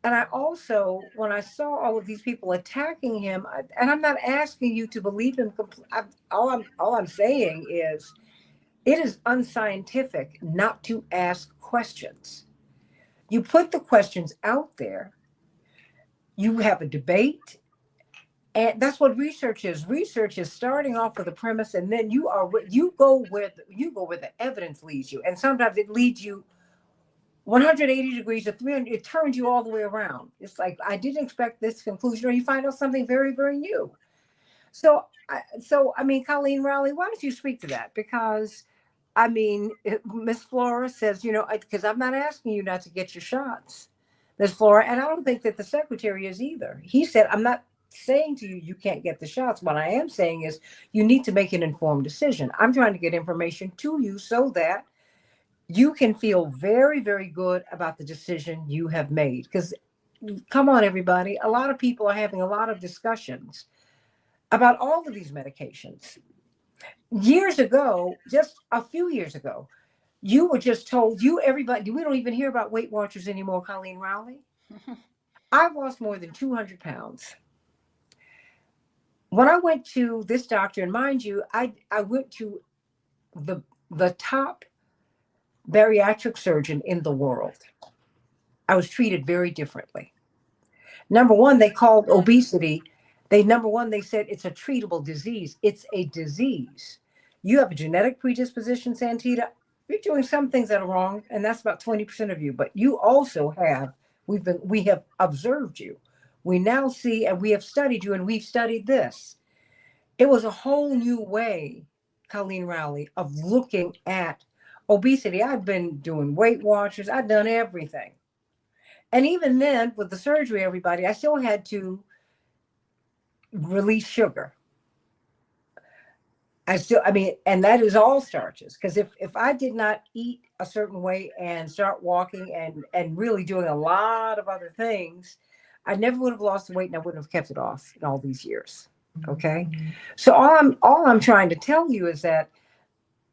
And I also, when I saw all of these people attacking him, and I'm not asking you to believe him. All I'm saying is, it is unscientific not to ask questions. You put the questions out there. You have a debate, and that's what research is. Research is starting off with a premise, and then you go where the evidence leads you, and sometimes it leads you 180 degrees to 300. It turns you all the way around. It's like, I didn't expect this conclusion, or you find out something very, very new. So I mean, Colleen Rowley, why don't you speak to that? Because I mean, Miss Flora says, because I'm not asking you not to get your shots, Miss Flora, and I don't think that the secretary is either. He said, I'm not saying to you, you can't get the shots. What I am saying is, you need to make an informed decision. I'm trying to get information to you so that you can feel very, very good about the decision you have made. Because come on, everybody, a lot of people are having a lot of discussions about all of these medications. Years ago, just a few years ago, you were just told, everybody, we don't even hear about Weight Watchers anymore, Colleen Rowley. I've lost more than 200 pounds. When I went to this doctor, and mind you, I went to the the top bariatric surgeon in the world. I was treated very differently. Number one, they called obesity. Number one, they said it's a treatable disease. It's a disease. You have a genetic predisposition, Santita. You're doing some things that are wrong, and that's about 20% of you. But you also have, we have observed you. We now see, and we have studied you, and we've studied this. It was a whole new way, Colleen Rowley, of looking at obesity. I've been doing Weight Watchers. I've done everything. And even then, with the surgery, everybody, I still had to release sugar. And that is all starches. Because if I did not eat a certain way and start walking and really doing a lot of other things, I never would have lost the weight and I wouldn't have kept it off in all these years. Okay. So all I'm trying to tell you is that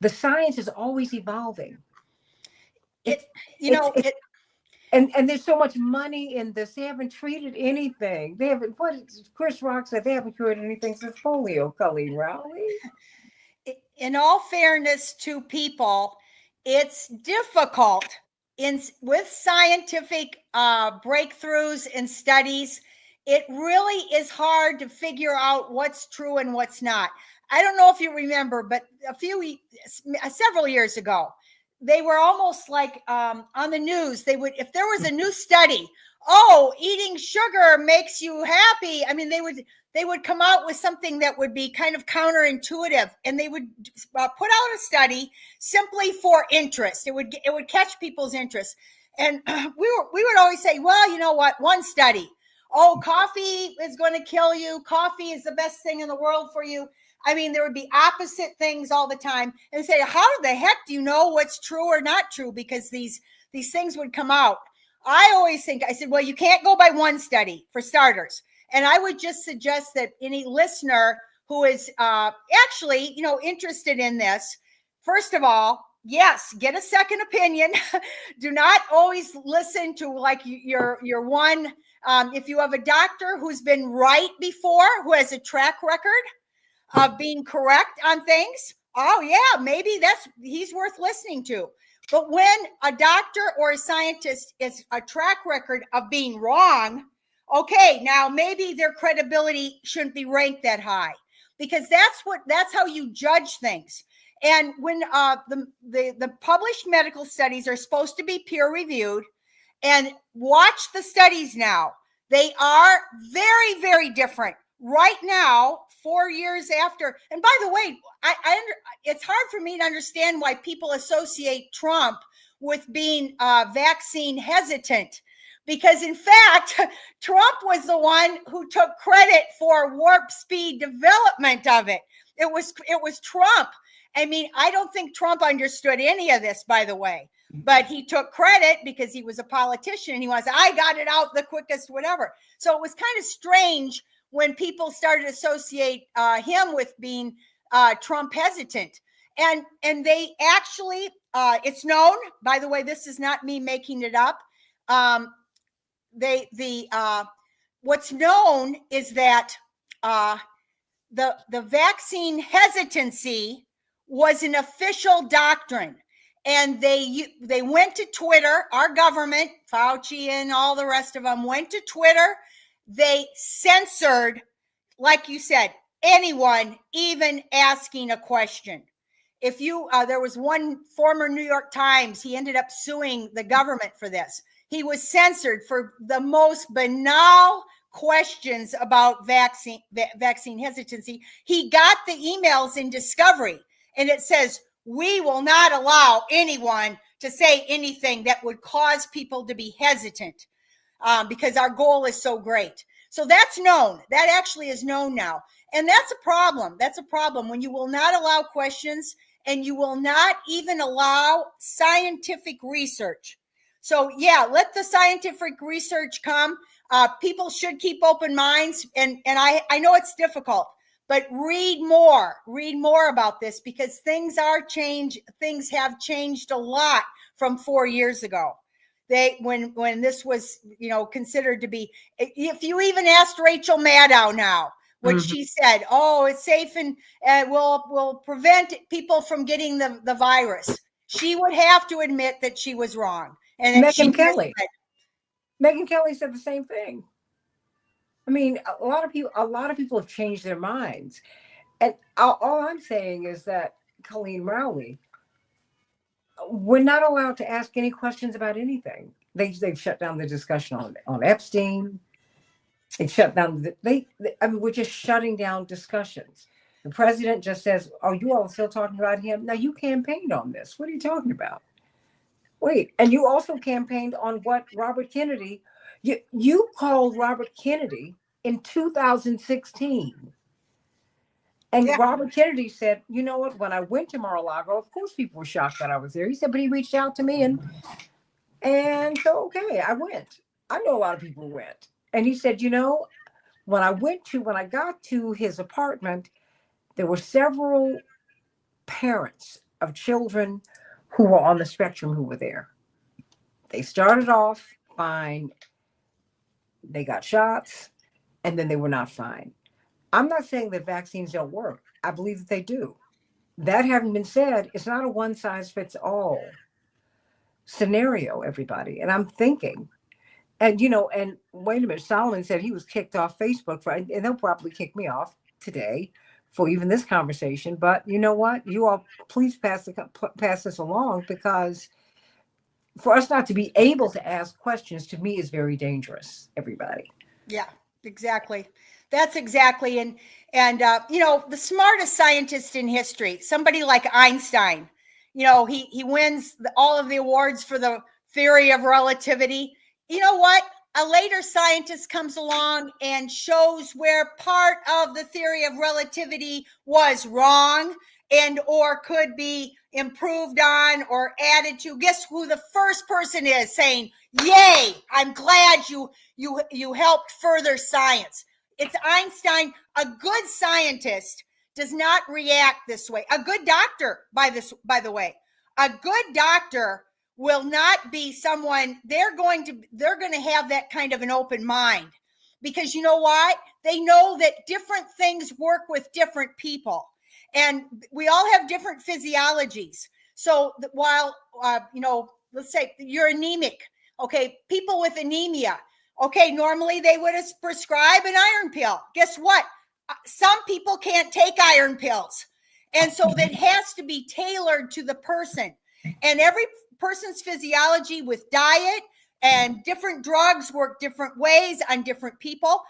the science is always evolving. And there's so much money in this. They haven't treated anything. They haven't. What Chris Rock said, they haven't cured anything since polio. Colleen Rowley. In all fairness to people, it's difficult with scientific breakthroughs and studies. It really is hard to figure out what's true and what's not. I don't know if you remember, but several years ago, they were almost like on the news. They would, if there was a new study, eating sugar makes you happy. I mean, they would come out with something that would be kind of counterintuitive, and they would put out a study simply for interest. It would catch people's interest, and we would always say, well, you know what? One study. Coffee is going to kill you. Coffee is the best thing in the world for you. I mean, there would be opposite things all the time. And say, how the heck do you know what's true or not true? Because these things would come out. I always think, I said, well, you can't go by one study for starters. And I would just suggest that any listener who is actually, interested in this, first of all, yes, get a second opinion. Do not always listen to like your one. If you have a doctor who's been right before, who has a track record of being correct on things, maybe he's worth listening to. But when a doctor or a scientist is a track record of being wrong, okay, now maybe their credibility shouldn't be ranked that high, because that's how you judge things. And when the published medical studies are supposed to be peer reviewed, and watch the studies now, they are very, very different. Right now, 4 years after, and by the way, it's hard for me to understand why people associate Trump with being vaccine hesitant, because in fact, Trump was the one who took credit for warp speed development of it. It was Trump. I mean, I don't think Trump understood any of this, by the way, but he took credit because he was a politician and he was, I got it out the quickest, whatever. So it was kind of strange when people started to associate him with being Trump hesitant. And they actually, it's known, by the way, this is not me making it up. What's known is that the vaccine hesitancy was an official doctrine. And they went to Twitter, our government, Fauci and all the rest of them went to Twitter. They censored, like you said, anyone even asking a question. If there was one former New York Times, he ended up suing the government for this. He was censored for the most banal questions about vaccine hesitancy. He got the emails in Discovery, and it says, we will not allow anyone to say anything that would cause people to be hesitant. Because our goal is so great. So that's known. That actually is known now. And that's a problem. That's a problem when you will not allow questions and you will not even allow scientific research. So yeah, let the scientific research come. People should keep open minds. And I know it's difficult, but read more about this, because things have changed a lot from 4 years ago. When this was, considered to be, if you even asked Rachel Maddow now what she said, oh, it's safe and will prevent people from getting the virus, she would have to admit that she was wrong. And Megyn Kelly said the same thing. I mean, a lot of people have changed their minds. And all I'm saying is that, Colleen Rowley, we're not allowed to ask any questions about anything. They've shut down the discussion on Epstein. They shut down. We're just shutting down discussions. The president just says, "Oh, you all still talking about him? Now you campaigned on this. What are you talking about? Wait, and you also campaigned on what Robert Kennedy. You called Robert Kennedy in 2016." And Robert Kennedy said, "You know what? When I went to Mar-a-Lago, of course people were shocked that I was there." He said, "But he reached out to me, and so okay, I went. I know a lot of people went." And he said, when I got to his apartment, there were several parents of children who were on the spectrum who were there. They started off fine. They got shots, and then they were not fine. I'm not saying that vaccines don't work. I believe that they do. That having been said, it's not a one size fits all scenario, everybody. And I'm thinking, and wait a minute, Solomon said he was kicked off Facebook and they'll probably kick me off today for even this conversation. But you know what? You all please pass this along, because for us not to be able to ask questions, to me, is very dangerous, everybody. Yeah, exactly. That's exactly. And the smartest scientist in history, somebody like Einstein, he wins all of the awards for the theory of relativity. You know what? A later scientist comes along and shows where part of the theory of relativity was wrong or could be improved on or added to. Guess who the first person is saying, "Yay, I'm glad you helped further science"? It's Einstein. A good scientist does not react this way. A good doctor, by the way, a good doctor will not be someone, they're going to have that kind of an open mind, because you know what? They know that different things work with different people, and we all have different physiologies. So while, let's say you're anemic, okay, people with anemia, okay, normally they would prescribe an iron pill. Guess what? Some people can't take iron pills. And so that has to be tailored to the person. And every person's physiology with diet and different drugs work different ways on different people.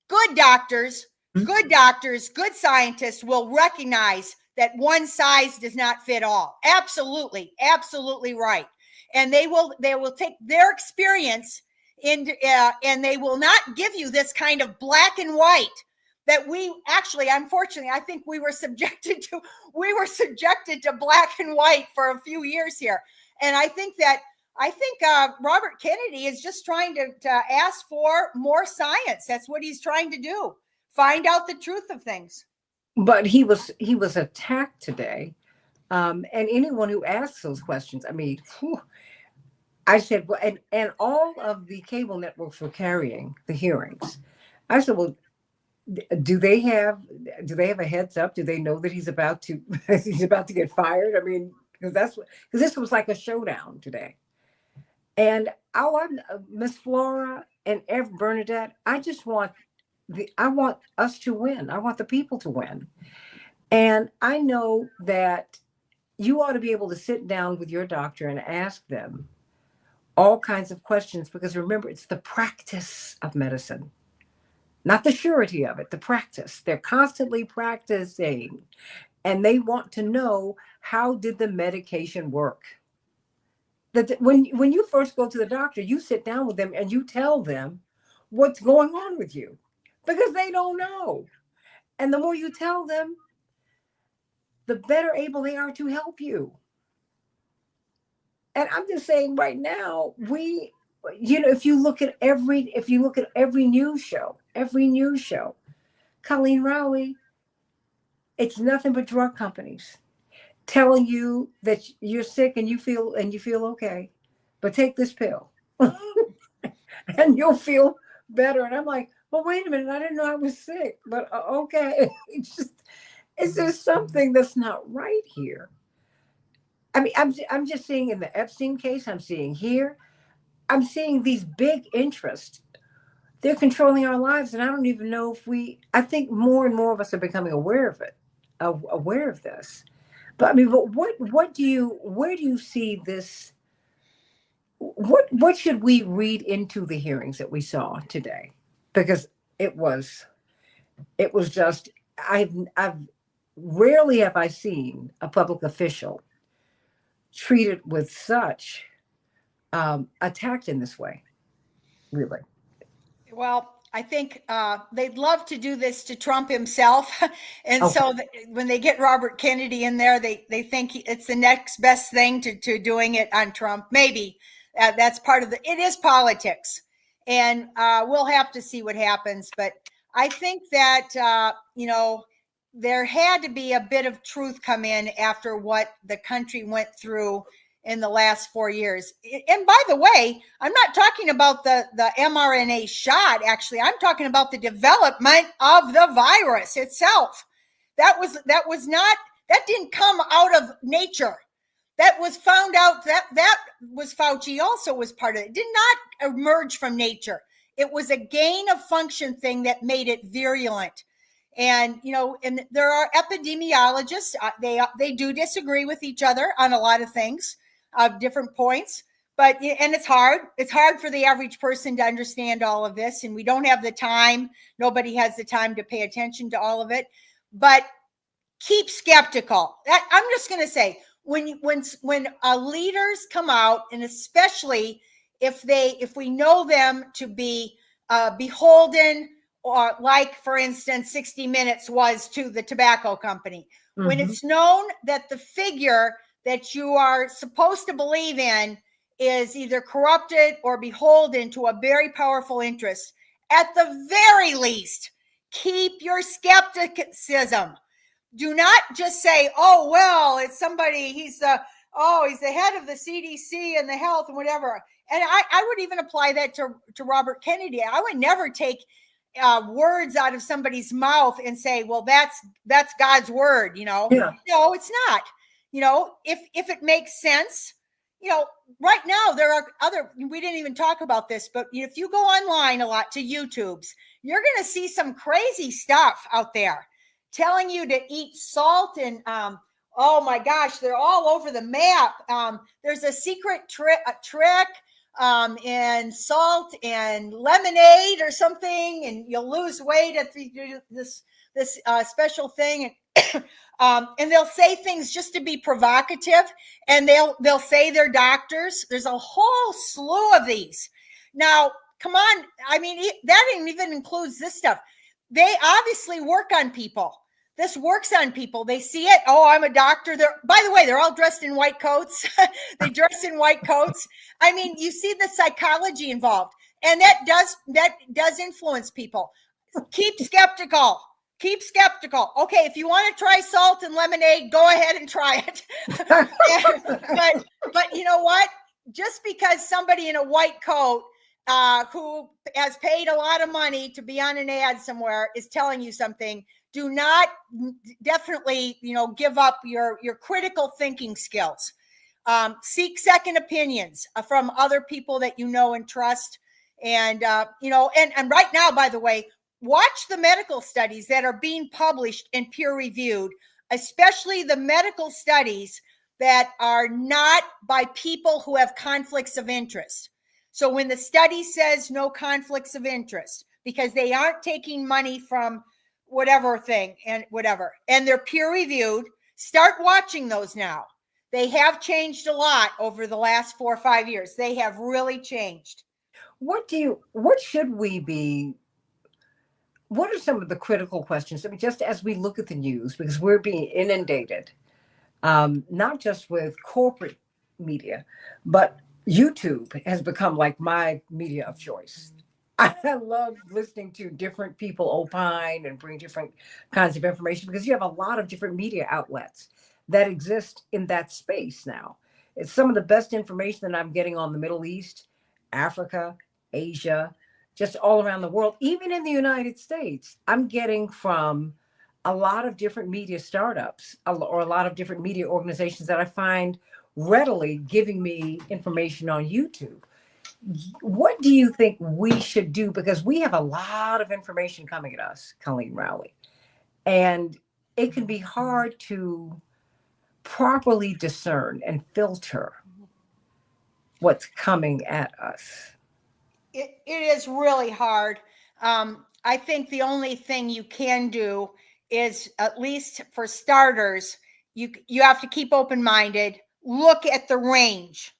Good doctors, good scientists will recognize that one size does not fit all. Absolutely, absolutely right. And they will take their experience and they will not give you this kind of black and white that we actually, unfortunately, I think we were subjected to black and white for a few years here. And I think Robert Kennedy is just trying to ask for more science. That's what he's trying to do. Find out the truth of things. But he was attacked today. And anyone who asks those questions, I mean, I said, well, and all of the cable networks were carrying the hearings. I said, well, do they have a heads up? Do they know that he's about to get fired? I mean, because this was like a showdown today. And Miss Flora and Bernadette, I want us to win. I want the people to win. And I know that you ought to be able to sit down with your doctor and ask them all kinds of questions, because remember, it's the practice of medicine, not the surety of it, the practice. They're constantly practicing, and they want to know, how did the medication work? That when you first go to the doctor, you sit down with them and you tell them what's going on with you, because they don't know. And the more you tell them, the better able they are to help you. And I'm just saying right now, if you look at every news show, Colleen Rowley, It's nothing but drug companies telling you that you're sick and you feel okay, but take this pill and you'll feel better. And I'm like, well, wait a minute, I didn't know I was sick, but okay. It's just, is there something that's not right here? I mean, I'm just seeing in the Epstein case, I'm seeing here, I'm seeing these big interests. They're controlling our lives, and I don't even know if I think more and more of us are becoming aware of it, aware of this. But I mean, but where do you see this? What should we read into the hearings that we saw today? Because it was, it was just, I've rarely have I seen a public official treated with such attacked in this way. Really. Well, I think they'd love to do this to Trump himself. And Okay. so when they get Robert Kennedy in there, they think it's the next best thing to doing it on Trump. Maybe that's part of it is politics. And we'll have to see what happens. But I think that, there had to be a bit of truth come in after what the country went through in the last 4 years. And by the way, I'm not talking about the mRNA shot. Actually, I'm talking about the development of the virus itself. That didn't come out of nature. That was found out that was Fauci also was part of it. It did not emerge from nature. It was a gain of function thing that made it virulent. And and there are epidemiologists. They do disagree with each other on a lot of things of different points, but and it's hard for the average person to understand all of this, and we don't have the time. Nobody has the time to pay attention to all of it, but keep skeptical. I'm just going to say, when leaders come out, and especially if we know them to be beholden, or like, for instance, 60 Minutes was to the tobacco company, when Mm-hmm. it's known that the figure that you are supposed to believe in is either corrupted or beholden to a very powerful interest, at the very least, keep your skepticism. Do not just say, oh, well, it's somebody, he's the head of the CDC and the health and whatever. And I would even apply that to Robert Kennedy. I would never take words out of somebody's mouth and say, well, that's God's word. Yeah. No, it's not. If it makes sense, right now there are we didn't even talk about this, but if you go online a lot to YouTubes, you're going to see some crazy stuff out there telling you to eat salt and oh my gosh, they're all over the map. There's a secret trick and salt and lemonade or something, and you'll lose weight if you do this special thing. And they'll say things just to be provocative, and they'll say they're doctors. There's a whole slew of these. Now, come on. I mean, that even includes this stuff. They obviously work on people. This works on people. They see it. Oh, I'm a doctor. By the way, they're all dressed in white coats. They dress in white coats. I mean, you see the psychology involved, and that does influence people. Keep skeptical. Keep skeptical. Okay, if you want to try salt and lemonade, go ahead and try it. but you know what? Just because somebody in a white coat who has paid a lot of money to be on an ad somewhere is telling you something, do not definitely give up your critical thinking skills. Seek second opinions from other people that you know and trust. And and right now, by the way, watch the medical studies that are being published and peer reviewed, especially the medical studies that are not by people who have conflicts of interest. So when the study says no conflicts of interest, because they aren't taking money from whatever thing and whatever, and they're peer reviewed, start watching those now. They have changed a lot over the last 4 or 5 years. They have really changed. What should we be? What are some of the critical questions? I mean, just as we look at the news, because we're being inundated, not just with corporate media, but YouTube has become like my media of choice. I love listening to different people opine and bring different kinds of information because you have a lot of different media outlets that exist in that space now. It's some of the best information that I'm getting on the Middle East, Africa, Asia, just all around the world, even in the United States. I'm getting from a lot of different media startups or a lot of different media organizations that I find readily giving me information on YouTube. What do you think we should do? Because we have a lot of information coming at us, Colleen Rowley, and it can be hard to properly discern and filter what's coming at us. It is really hard. I think the only thing you can do is, at least for starters, you have to keep open-minded, look at the range.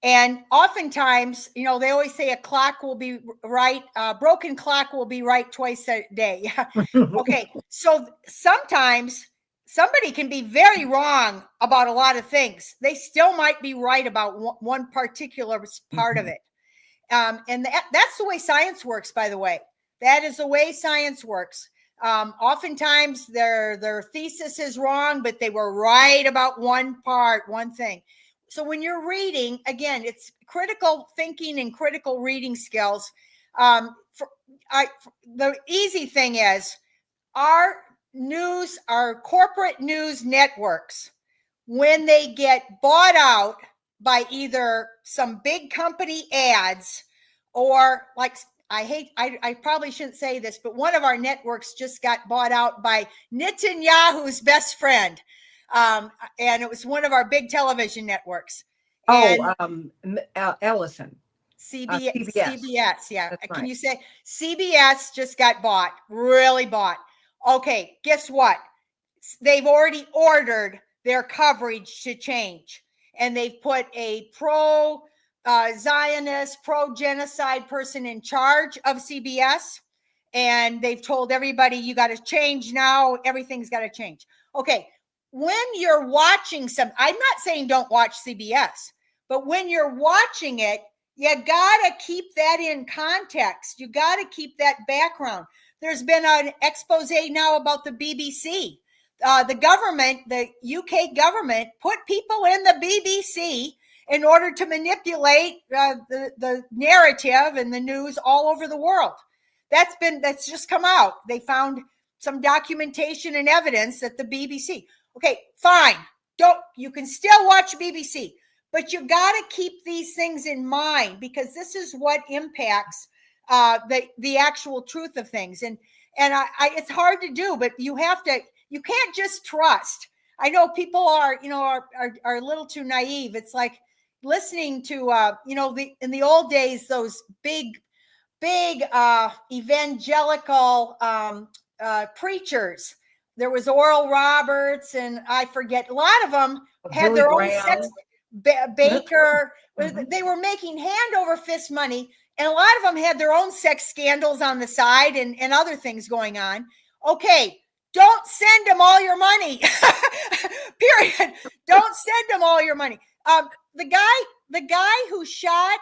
And oftentimes, they always say a clock will be right, broken clock will be right twice a day. Okay, so sometimes somebody can be very wrong about a lot of things. They still might be right about one particular part of it. And that's the way science works, by the way. That is the way science works. Oftentimes their thesis is wrong, but they were right about one part, one thing. So when you're reading, again, it's critical thinking and critical reading skills. The easy thing is our corporate news networks, when they get bought out by either some big company ads or, like, I probably shouldn't say this, but one of our networks just got bought out by Netanyahu's best friend. And it was one of our big television networks. And Ellison. CBS. Yeah. That's Can right. you say CBS just got bought, really bought? Okay, guess what? They've already ordered their coverage to change, and they've put a pro Zionist, pro genocide person in charge of CBS, and they've told everybody, you got to change now. Everything's got to change. Okay, when you're watching I'm not saying don't watch CBS, but when you're watching it, you got to keep that in context. You got to keep that background. There's been an expose now about the BBC. The government, the UK government, put people in the BBC in order to manipulate the narrative and the news all over the world. That's just come out. They found some documentation and evidence that the BBC. Okay, fine. You can still watch BBC, but you got to keep these things in mind, because this is what impacts the actual truth of things. And it's hard to do, but you can't just trust. I know people are a little too naive. It's like listening to in the old days, those big evangelical preachers. There was Oral Roberts, and I forget, a lot of them had Billy their Graham. own sex. Baker. Mm-hmm. They were making hand over fist money, and a lot of them had their own sex scandals on the side and other things going on. Okay, don't send them all your money. Period. Don't send them all your money. The guy who shot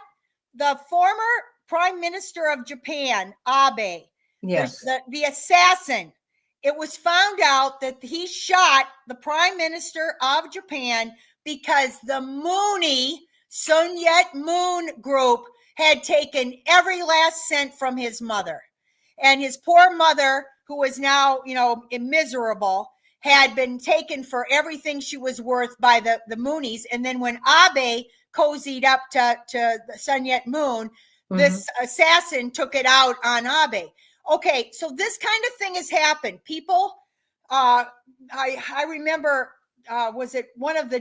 the former Prime Minister of Japan, Abe, Yes. the assassin, it was found out that he shot the Prime Minister of Japan because the Mooney Sun Yat-moon group had taken every last cent from his mother. And his poor mother, who was now, miserable, had been taken for everything she was worth by the Moonies. And then when Abe cozied up to Sun Yat-moon, this assassin took it out on Abe. Okay, so this kind of thing has happened. People, I remember, was it one of the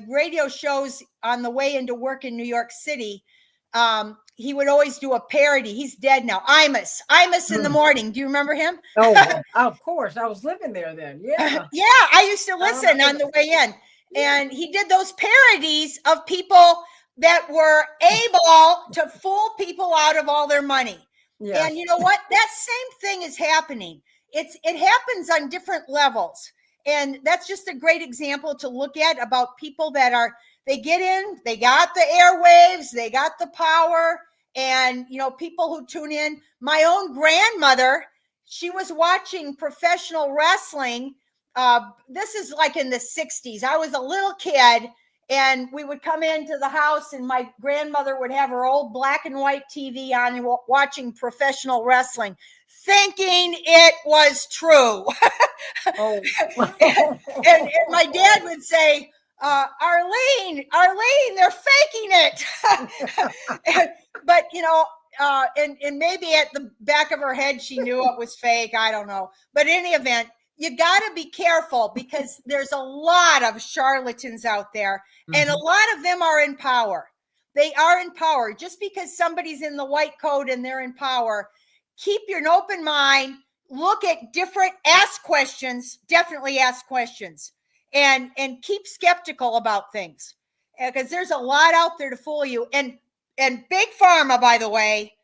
radio shows on the way into work in New York City? He would always do a parody. He's dead now. Imus in the morning. Do you remember him? Oh, of course. I was living there then. Yeah. Yeah, I used to listen on the way in. And he did those parodies of people that were able to fool people out of all their money. Yes. And you know what? That same thing is happening. It happens on different levels. And that's just a great example to look at about people that they get in, they got the airwaves, they got the power, and people who tune in. My own grandmother, she was watching professional wrestling. This is like in the 60s. I was a little kid, and we would come into the house, and my grandmother would have her old black and white TV on and watching professional wrestling, thinking it was true. Oh. and my dad would say, Arlene, they're faking it. But and maybe at the back of her head she knew it was fake. I don't know. But in any event, you got to be careful, because there's a lot of charlatans out there, and a lot of them are in power. They are in power. Just because somebody's in the white coat and they're in power, keep your open mind. Look at ask questions, definitely ask questions, and keep skeptical about things, because there's a lot out there to fool you. And big pharma, by the way,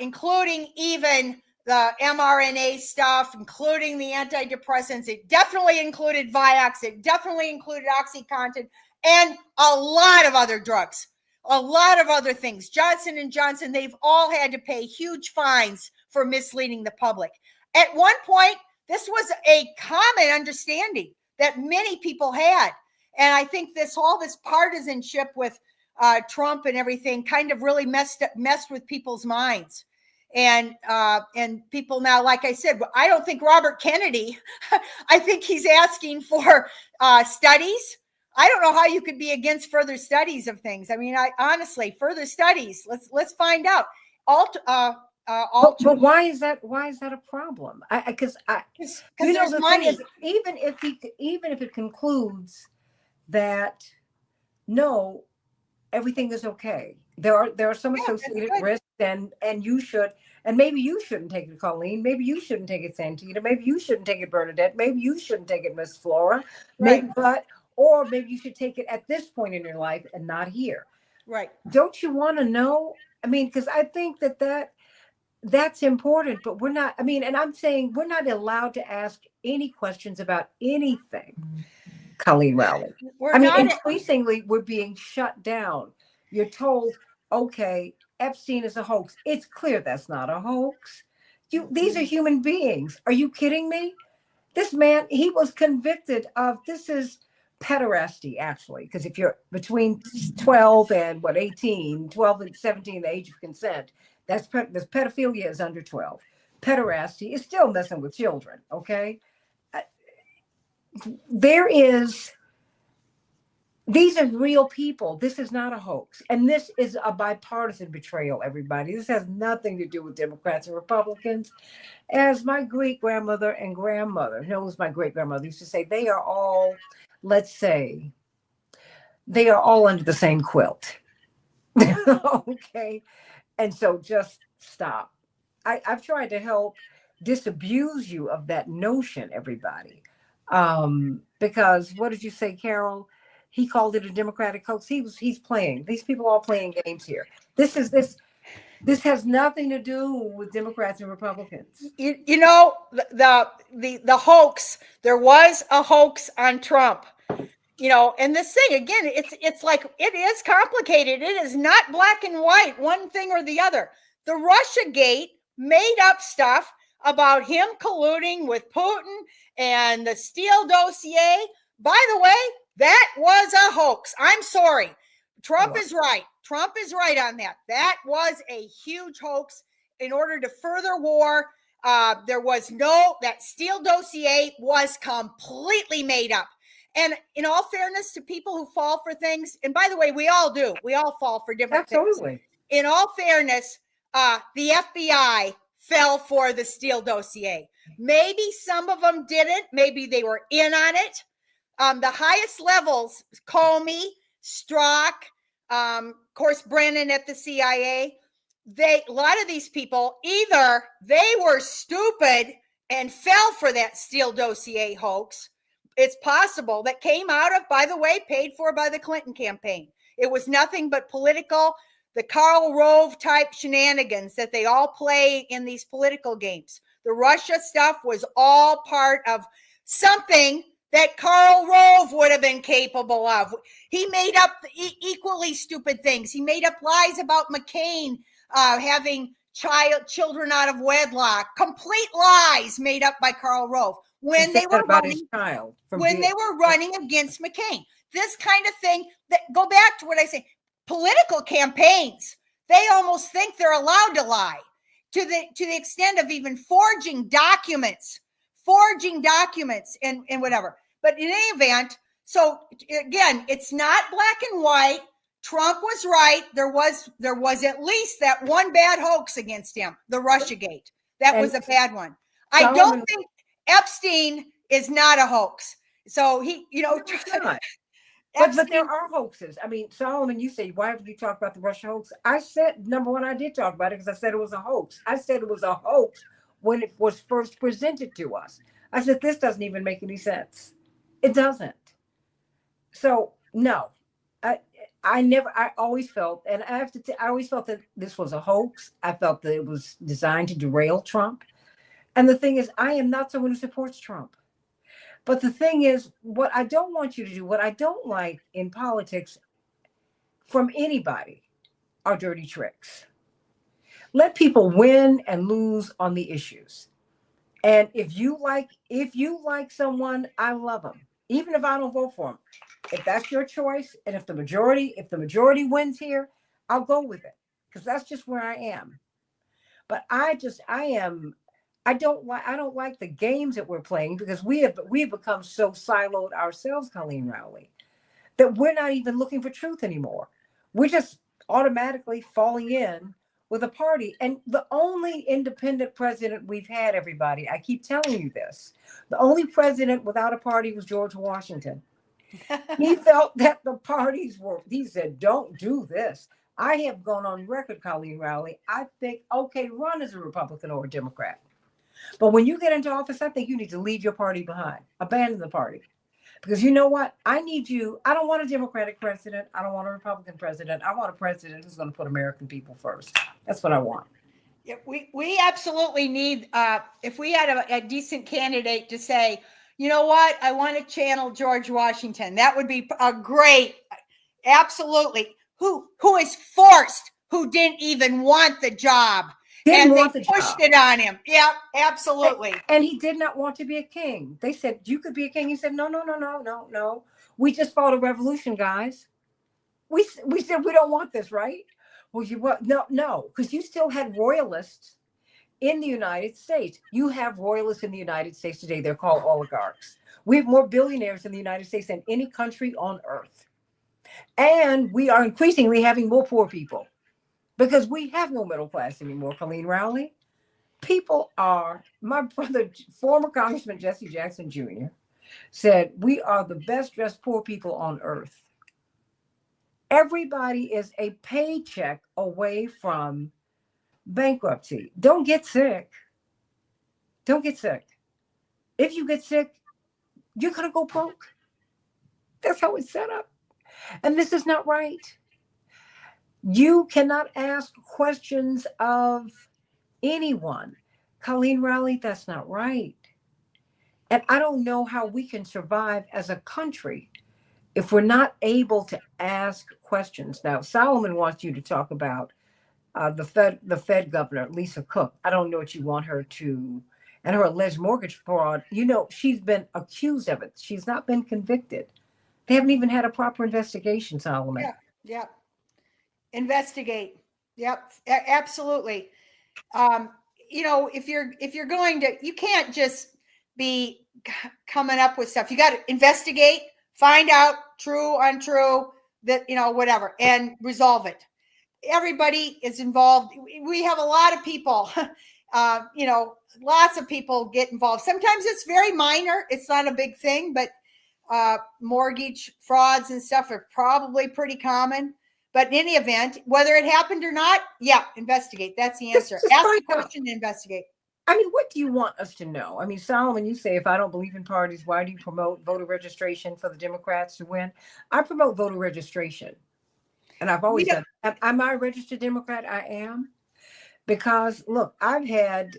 including even the mRNA stuff, including the antidepressants, it definitely included Vioxx, it definitely included OxyContin, and a lot of other drugs, a lot of other things. Johnson & Johnson, they've all had to pay huge fines for misleading the public. At one point, this was a common understanding that many people had. And I think all this partisanship with Trump and everything kind of really messed with people's minds. And people now, like I said, I don't think Robert Kennedy, I think he's asking for studies. I don't know how you could be against further studies of things. I mean, honestly, further studies. Let's find out. But why is that a problem? Because the thing is, even if it concludes that no, everything is okay, there are some associated risks, and you should, and maybe you shouldn't take it, Colleen. Maybe you shouldn't take it, Santita. Maybe you shouldn't take it, Bernadette. Maybe you shouldn't take it, Miss Flora. Right. Or maybe you should take it at this point in your life and not here. Right. Don't you want to know? I mean, because I think that's important, but we're not, and I'm saying we're not allowed to ask any questions about anything, Colleen Rowley. Increasingly, we're being shut down. You're told, okay, Epstein is a hoax. It's clear that's not a hoax. These are human beings. Are you kidding me? This man, he was convicted of, this is pederasty, actually, because if you're between 12 and 18, 12 and 17, the age of consent, this pedophilia is under 12. Pederasty is still messing with children, okay? These are real people. This is not a hoax. And this is a bipartisan betrayal, everybody. This has nothing to do with Democrats and Republicans. As my great grandmother and grandmother, knows my great grandmother used to say, they are all, let's say, they are all under the same quilt. Okay? And so just stop. I've tried to help disabuse you of that notion, everybody. Because what did you say, Carol? He called it a Democratic hoax. He's playing. These people are all playing games here. This has nothing to do with Democrats and Republicans. The hoax. There was a hoax on Trump. And this thing again, it's like, it is complicated. It is not black and white, one thing or the other. The Russiagate made up stuff about him colluding with Putin and the Steele dossier. By the way, that was a hoax. I'm sorry. Trump is right. Trump is right on that. That was a huge hoax in order to further war. That Steele dossier was completely made up. And in all fairness to people who fall for things, and by the way, we all do. We all fall for different things. In all fairness, the FBI fell for the Steele dossier. Maybe some of them didn't. Maybe they were in on it. The highest levels, Comey, Strzok, of course, Brennan at the CIA, a lot of these people, either they were stupid and fell for that Steele dossier hoax. It's possible that came out of, by the way, paid for by the Clinton campaign. It was nothing but political, the Karl Rove type shenanigans that they all play in these political games. The Russia stuff was all part of something that Karl Rove would have been capable of. He made up equally stupid things. He made up lies about McCain having children out of wedlock, complete lies made up by Karl Rove when they were about his child they were running against McCain. This kind of thing, that go back to what I say, political campaigns, they almost think they're allowed to lie to the extent of even forging documents and whatever. But in any event, so again, it's not black and white. Trump was right. There was at least that one bad hoax against him, the Russiagate. That was a bad one. I don't think Epstein is not a hoax. So he, but there are hoaxes. I mean, Solomon, you say, why would you talk about the Russia hoax? I said, number one, I did talk about it because I said it was a hoax. I said it was a hoax when it was first presented to us. I said, this doesn't even make any sense. It doesn't. So, no. I always felt, and I always felt that this was a hoax. I felt that it was designed to derail Trump. And the thing is, I am not someone who supports Trump. But the thing is, what I don't want you to do, what I don't like in politics from anybody, are dirty tricks. Let people win and lose on the issues. And if you like someone, I love them, even if I don't vote for them. If that's your choice, and if the majority wins here, I'll go with it, because that's just where I am. But I don't like the games that we're playing, because we've become so siloed ourselves, Colleen Rowley, that we're not even looking for truth anymore. We're just automatically falling in with a party. And the only independent president we've had, everybody, I keep telling you this, the only president without a party was George Washington. He felt that the parties he said, don't do this. I have gone on record, Colleen Rowley, I think, okay, run as a Republican or a Democrat. But when you get into office, I think you need to leave your party behind, abandon the party. Because you know what? I need you. I don't want a Democratic president. I don't want a Republican president. I want a president who's going to put American people first. That's what I want. Yeah, we absolutely need, if we had a decent candidate to say, you know what, I want to channel George Washington, that would be a great, absolutely, who is forced, who didn't even want the job. And they pushed it on him. Yeah, absolutely. And he did not want to be a king. They said, you could be a king. He said, no. We just fought a revolution, guys. We said, we don't want this, right? Well, no, because you still had royalists in the United States. You have royalists in the United States today. They're called oligarchs. We have more billionaires in the United States than any country on earth. And we are increasingly having more poor people, because we have no middle class anymore, Colleen Rowley. People are, my brother, former Congressman Jesse Jackson Jr. said, we are the best dressed poor people on earth. Everybody is a paycheck away from bankruptcy. Don't get sick. Don't get sick. If you get sick, you're going to go broke. That's how it's set up. And this is not right. You cannot ask questions of anyone. Colleen Rowley, that's not right. And I don't know how we can survive as a country if we're not able to ask questions. Now, Solomon wants you to talk about the Fed governor, Lisa Cook. I don't know what you want her to, and her alleged mortgage fraud. She's been accused of it. She's not been convicted. They haven't even had a proper investigation, Solomon. Yeah. Investigate. Yep, absolutely. If you're going to, you can't just be coming up with stuff. You got to investigate, find out true, untrue, that, whatever, and resolve it. Everybody is involved. We have a lot of people, lots of people get involved. Sometimes it's very minor. It's not a big thing, but mortgage frauds and stuff are probably pretty common. But in any event, whether it happened or not, investigate. That's the answer. Ask a question and investigate. I mean, what do you want us to know? I mean, Solomon, you say, if I don't believe in parties, why do you promote voter registration for the Democrats to win? I promote voter registration. And I've always done. Am I a registered Democrat? I am. Because, look, I've had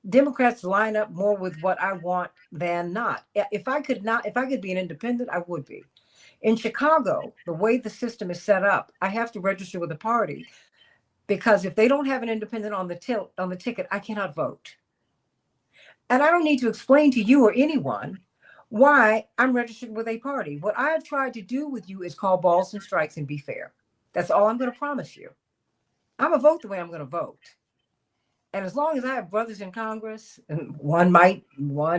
Democrats line up more with what I want than not. If I could be an independent, I would be. In Chicago, the way the system is set up, I have to register with a party. because if they don't have an independent on the ticket, I cannot vote. And I don't need to explain to you or anyone why I'm registered with a party. What I've tried to do with you is call balls and strikes and be fair. That's all I'm going to promise you. I'm going to vote the way I'm going to vote. And as long as I have brothers in Congress, and one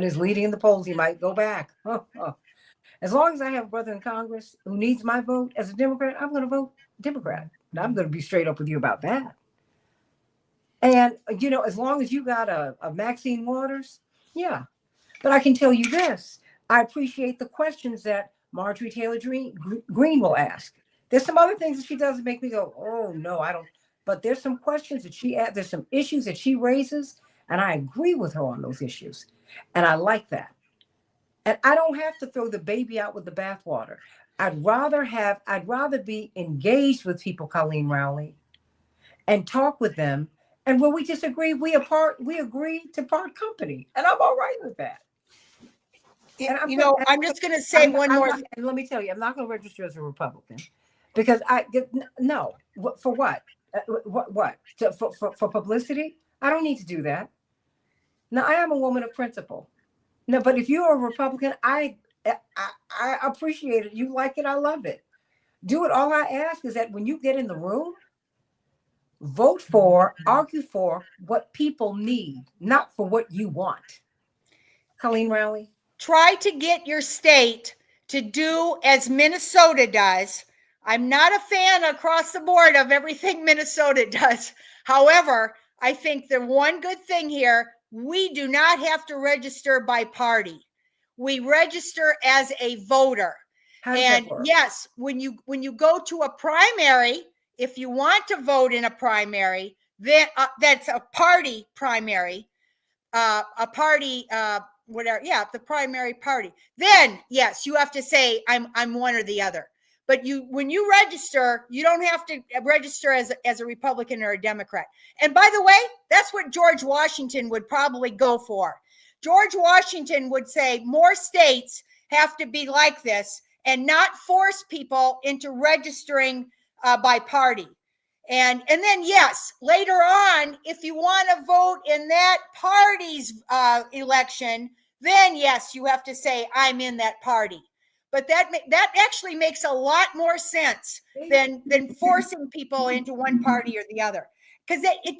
is leading in the polls, he might go back. As long as I have a brother in Congress who needs my vote as a Democrat, I'm going to vote Democrat. And I'm going to be straight up with you about that. And, as long as you got a Maxine Waters, yeah. But I can tell you this, I appreciate the questions that Marjorie Taylor Greene will ask. There's some other things that she does that make me go, oh, no, I don't. But there's some questions that there's some issues that she raises, and I agree with her on those issues. And I like that. And I don't have to throw the baby out with the bathwater. I'd rather be engaged with people, Colleen Rowley, and talk with them. And when we disagree, we agree to part company. And I'm all right with that. And I'm just going to say one more thing. And let me tell you, I'm not going to register as a Republican because no. For what? What? For publicity? I don't need to do that. Now, I am a woman of principle. No, but if you're a Republican, I appreciate it. You like it, I love it. Do it. All I ask is that when you get in the room, vote for, argue for what people need, not for what you want. Colleen Rowley? Try to get your state to do as Minnesota does. I'm not a fan across the board of everything Minnesota does. However, I think the one good thing here, we do not have to register by party. We register as a voter. And yes, when you go to a primary, if you want to vote in a primary, then that's a party primary, whatever. Yeah, the primary party. Then yes, you have to say I'm one or the other. But when you register, you don't have to register as a Republican or a Democrat. And by the way, that's what George Washington would probably go for. George Washington would say more states have to be like this and not force people into registering by party. And then, yes, later on, if you want to vote in that party's election, then yes, you have to say I'm in that party. But that actually makes a lot more sense than forcing people into one party or the other, because it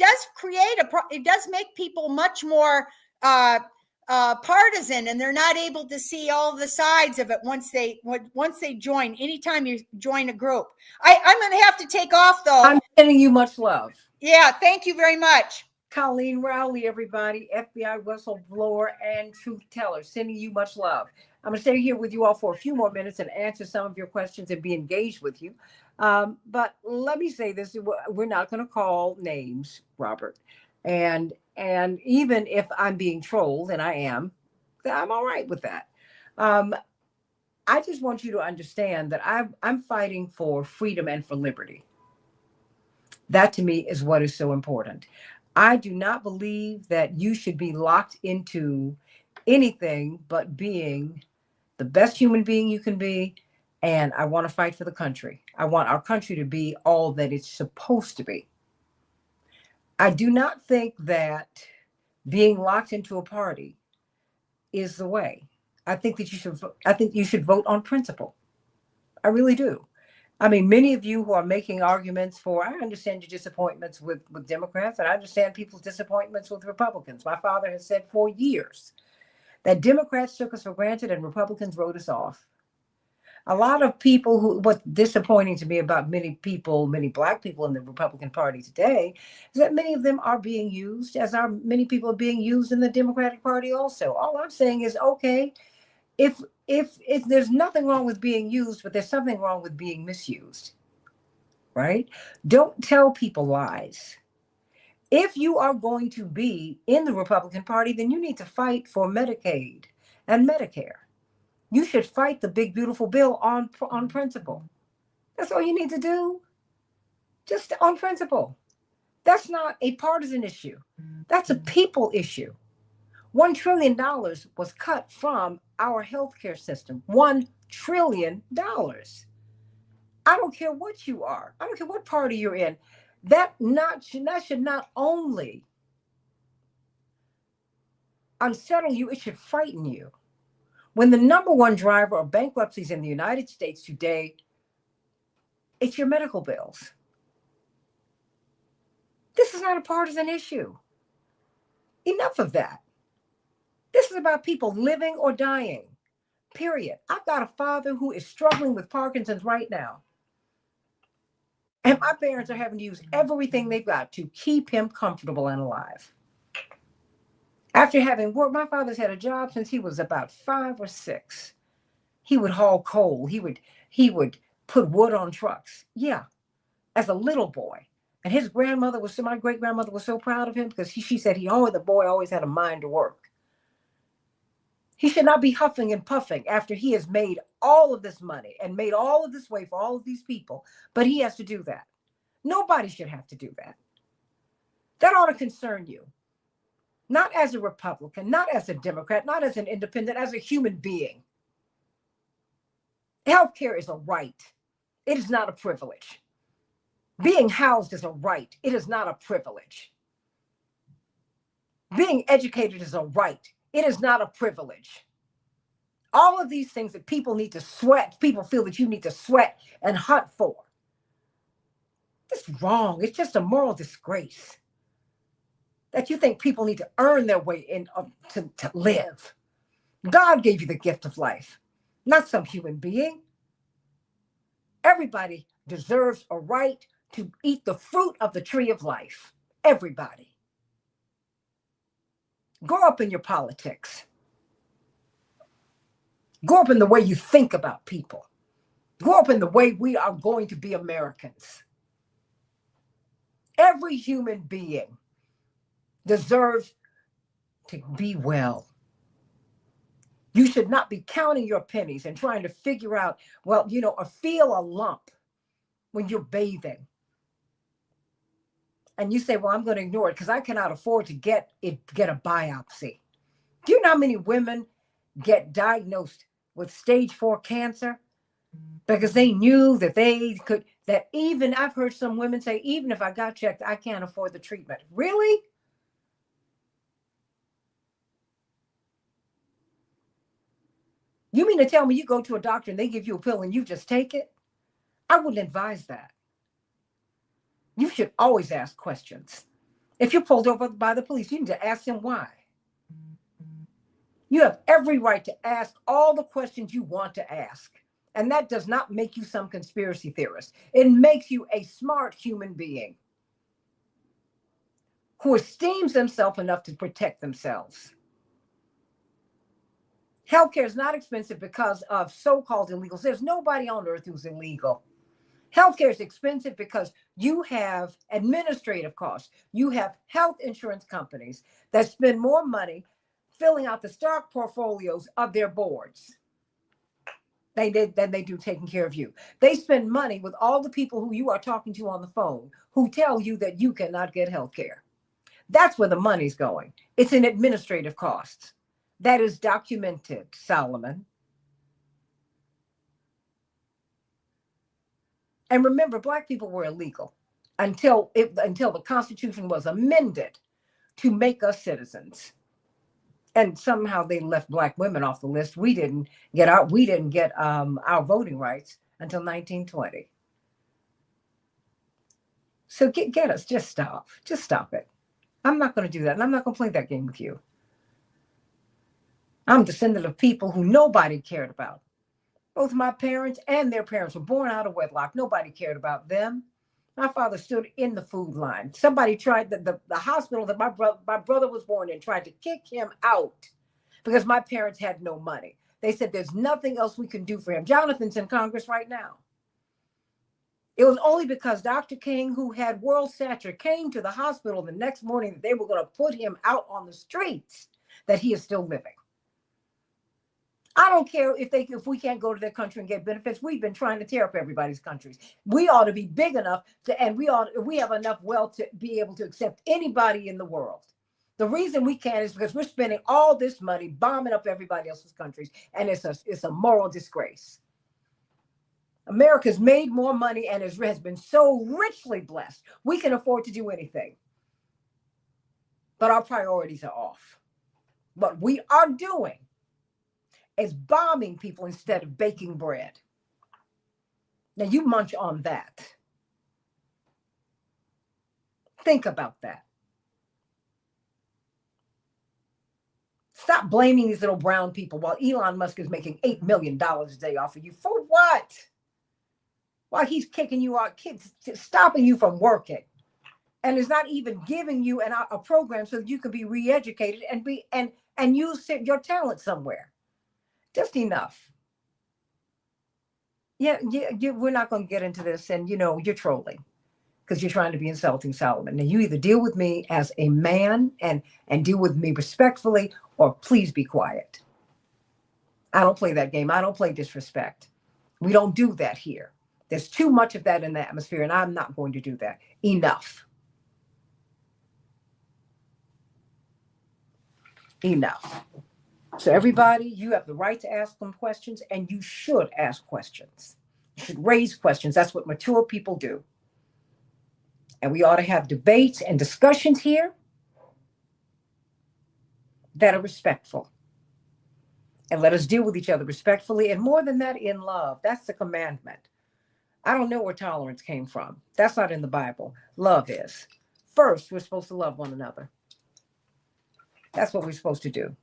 does make people much more partisan, and they're not able to see all the sides of it once they join. Anytime you join a group, I'm going to have to take off though. I'm sending you much love. Yeah, thank you very much. Colleen Rowley, everybody, FBI whistleblower and truth teller, sending you much love. I'm going to stay here with you all for a few more minutes and answer some of your questions and be engaged with you. But let me say this, we're not going to call names, Robert. And even if I'm being trolled, and I am, I'm all right with that. I just want you to understand that I'm fighting for freedom and for liberty. That to me is what is so important. I do not believe that you should be locked into anything but being the best human being you can be. And I want to fight for the country. I want our country to be all that it's supposed to be. I do not think that being locked into a party is the way. I think you should vote on principle. I really do. I mean, many of you who are making arguments for, I understand your disappointments with Democrats, and I understand people's disappointments with Republicans. My father has said for years that Democrats took us for granted and Republicans wrote us off. A lot of people what's disappointing to me about many Black people in the Republican Party today is that many of them are being used, as many people are being used in the Democratic Party also. All I'm saying is, okay, if there's nothing wrong with being used, but there's something wrong with being misused, right? Don't tell people lies. If you are going to be in the Republican Party, then you need to fight for Medicaid and Medicare. You should fight the big, beautiful bill on principle. That's all you need to do. Just on principle. That's not a partisan issue. That's a people issue. $1 trillion was cut from our healthcare system. $1 trillion. I don't care what you are. I don't care what party you're in. That should not only unsettle you, it should frighten you. When the number one driver of bankruptcies in the United States today, it's your medical bills. This is not a partisan issue. Enough of that. This is about people living or dying, period. I've got a father who is struggling with Parkinson's right now. And my parents are having to use everything they've got to keep him comfortable and alive. After having worked, my father's had a job since he was about 5 or 6. He would haul coal. He would put wood on trucks. Yeah, as a little boy. And his grandmother was, my great grandmother was so proud of him because she said the boy always had a mind to work. He should not be huffing and puffing after he has made all of this money and made all of this way for all of these people, but he has to do that. Nobody should have to do that. That ought to concern you. Not as a Republican, not as a Democrat, not as an independent, as a human being. Healthcare is a right. It is not a privilege. Being housed is a right. It is not a privilege. Being educated is a right. It is not a privilege. All of these things that people need to sweat, people feel that you need to sweat and hunt for. This is wrong. It's just a moral disgrace that you think people need to earn their way in to live. God gave you the gift of life, not some human being. Everybody deserves a right to eat the fruit of the tree of life. Everybody. Grow up in your politics. Grow up in the way you think about people. Grow up in the way we are going to be Americans. Every human being deserves to be well. You should not be counting your pennies and trying to figure out, or feel a lump when you're bathing. And you say, well, I'm going to ignore it because I cannot afford to get a biopsy. Do you know how many women get diagnosed with stage 4 cancer because they knew that even I've heard some women say, even if I got checked, I can't afford the treatment. Really? You mean to tell me you go to a doctor and they give you a pill and you just take it? I wouldn't advise that. You should always ask questions. If you're pulled over by the police, you need to ask them why. You have every right to ask all the questions you want to ask. And that does not make you some conspiracy theorist. It makes you a smart human being who esteems themselves enough to protect themselves. Healthcare is not expensive because of so-called illegals. There's nobody on earth who's illegal. Healthcare is expensive because you have administrative costs. You have health insurance companies that spend more money filling out the stock portfolios of their boards than they do taking care of you. They spend money with all the people who you are talking to on the phone who tell you that you cannot get healthcare. That's where the money's going. It's in administrative costs. That is documented, Solomon. And remember, Black people were illegal until the Constitution was amended to make us citizens. And somehow they left Black women off the list. We didn't get our voting rights until 1920. So get us. Just stop it. I'm not going to do that, and I'm not going to play that game with you. I'm a descendant of people who nobody cared about. Both my parents and their parents were born out of wedlock. Nobody cared about them. My father stood in the food line. Somebody tried, the hospital that my brother was born in tried to kick him out because my parents had no money. They said, there's nothing else we can do for him. Jonathan's in Congress right now. It was only because Dr. King, who had world stature, came to the hospital the next morning that they were going to put him out on the streets that he is still living. I don't care if we can't go to their country and get benefits. We've been trying to tear up everybody's countries. We ought to be big enough we have enough wealth to be able to accept anybody in the world. The reason we can't is because we're spending all this money bombing up everybody else's countries, and it's a moral disgrace. America's made more money and has been so richly blessed. We can afford to do anything. But our priorities are off. What we are doing is bombing people instead of baking bread. Now you munch on that. Think about that. Stop blaming these little brown people while Elon Musk is making $8 million a day off of you. For what? While he's kicking you out, kids, stopping you from working. And is not even giving you a program so that you can be re-educated and use your talent somewhere. Just enough. Yeah, we're not going to get into this, and you're trolling because you're trying to be insulting Solomon. Now you either deal with me as a man and deal with me respectfully, or please be quiet. I don't play that game. I don't play disrespect. We don't do that here. There's too much of that in the atmosphere, and I'm not going to do that. Enough. Enough. So everybody, you have the right to ask them questions, and you should ask questions. You should raise questions. That's what mature people do. And we ought to have debates and discussions here that are respectful. And let us deal with each other respectfully, and more than that, in love. That's the commandment. I don't know where tolerance came from. That's not in the Bible. Love is. First, we're supposed to love one another. That's what we're supposed to do.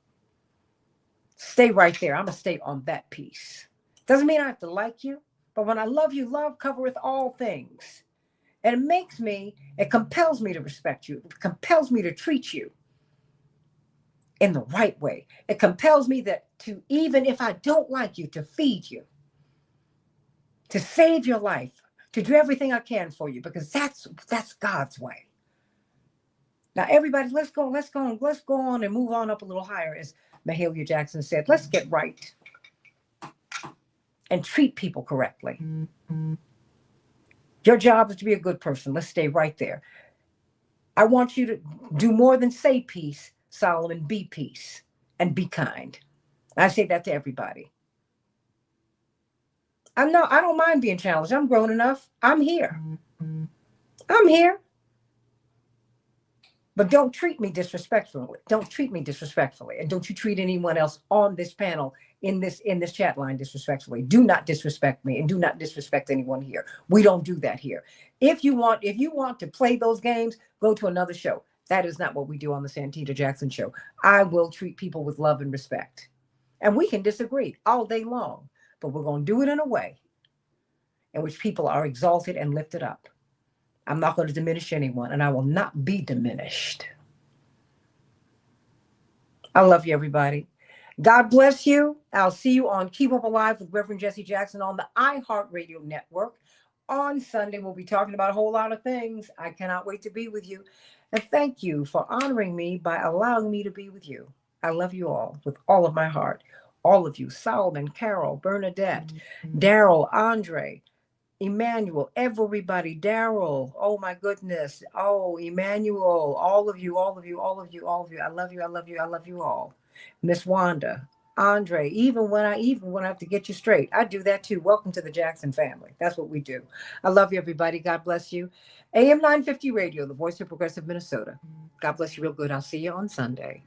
Stay right there. I'm going to stay on that piece. Doesn't mean I have to like you, but when I love you, love covereth all things. And it compels me to respect you. It compels me to treat you in the right way. It compels me even if I don't like you, to feed you, to save your life, to do everything I can for you, because that's God's way. Now, everybody, let's go on and move on up a little higher, as Mahalia Jackson said. Let's get right and treat people correctly. Your job is to be a good person. Let's stay right there. I want you to do more than say peace, Solomon. Be peace and be kind. I say that to everybody. I don't mind being challenged. I'm grown enough. I'm here. But don't treat me disrespectfully. Don't treat me disrespectfully. And don't you treat anyone else on this panel, in this chat line, disrespectfully. Do not disrespect me, and do not disrespect anyone here. We don't do that here. If you want to play those games, go to another show. That is not what we do on the Santita Jackson Show. I will treat people with love and respect. And we can disagree all day long, but we're going to do it in a way in which people are exalted and lifted up. I'm not going to diminish anyone, and I will not be diminished. I love you, everybody. God bless you. I'll see you on Keep Up Alive with Reverend Jesse Jackson on the iHeartRadio network. On Sunday, we'll be talking about a whole lot of things. I cannot wait to be with you. And thank you for honoring me by allowing me to be with you. I love you all with all of my heart. All of you, Solomon, Carol, Bernadette, Daryl, Andre, Emmanuel, everybody, Daryl, oh my goodness, oh, Emmanuel, all of you. I love you, I love you all. Miss Wanda, Andre, even when I have to get you straight, I do that too. Welcome to the Jackson family. That's what we do. I love you, everybody. God bless you. AM 950 Radio, the voice of progressive Minnesota. God bless you real good. I'll see you on Sunday.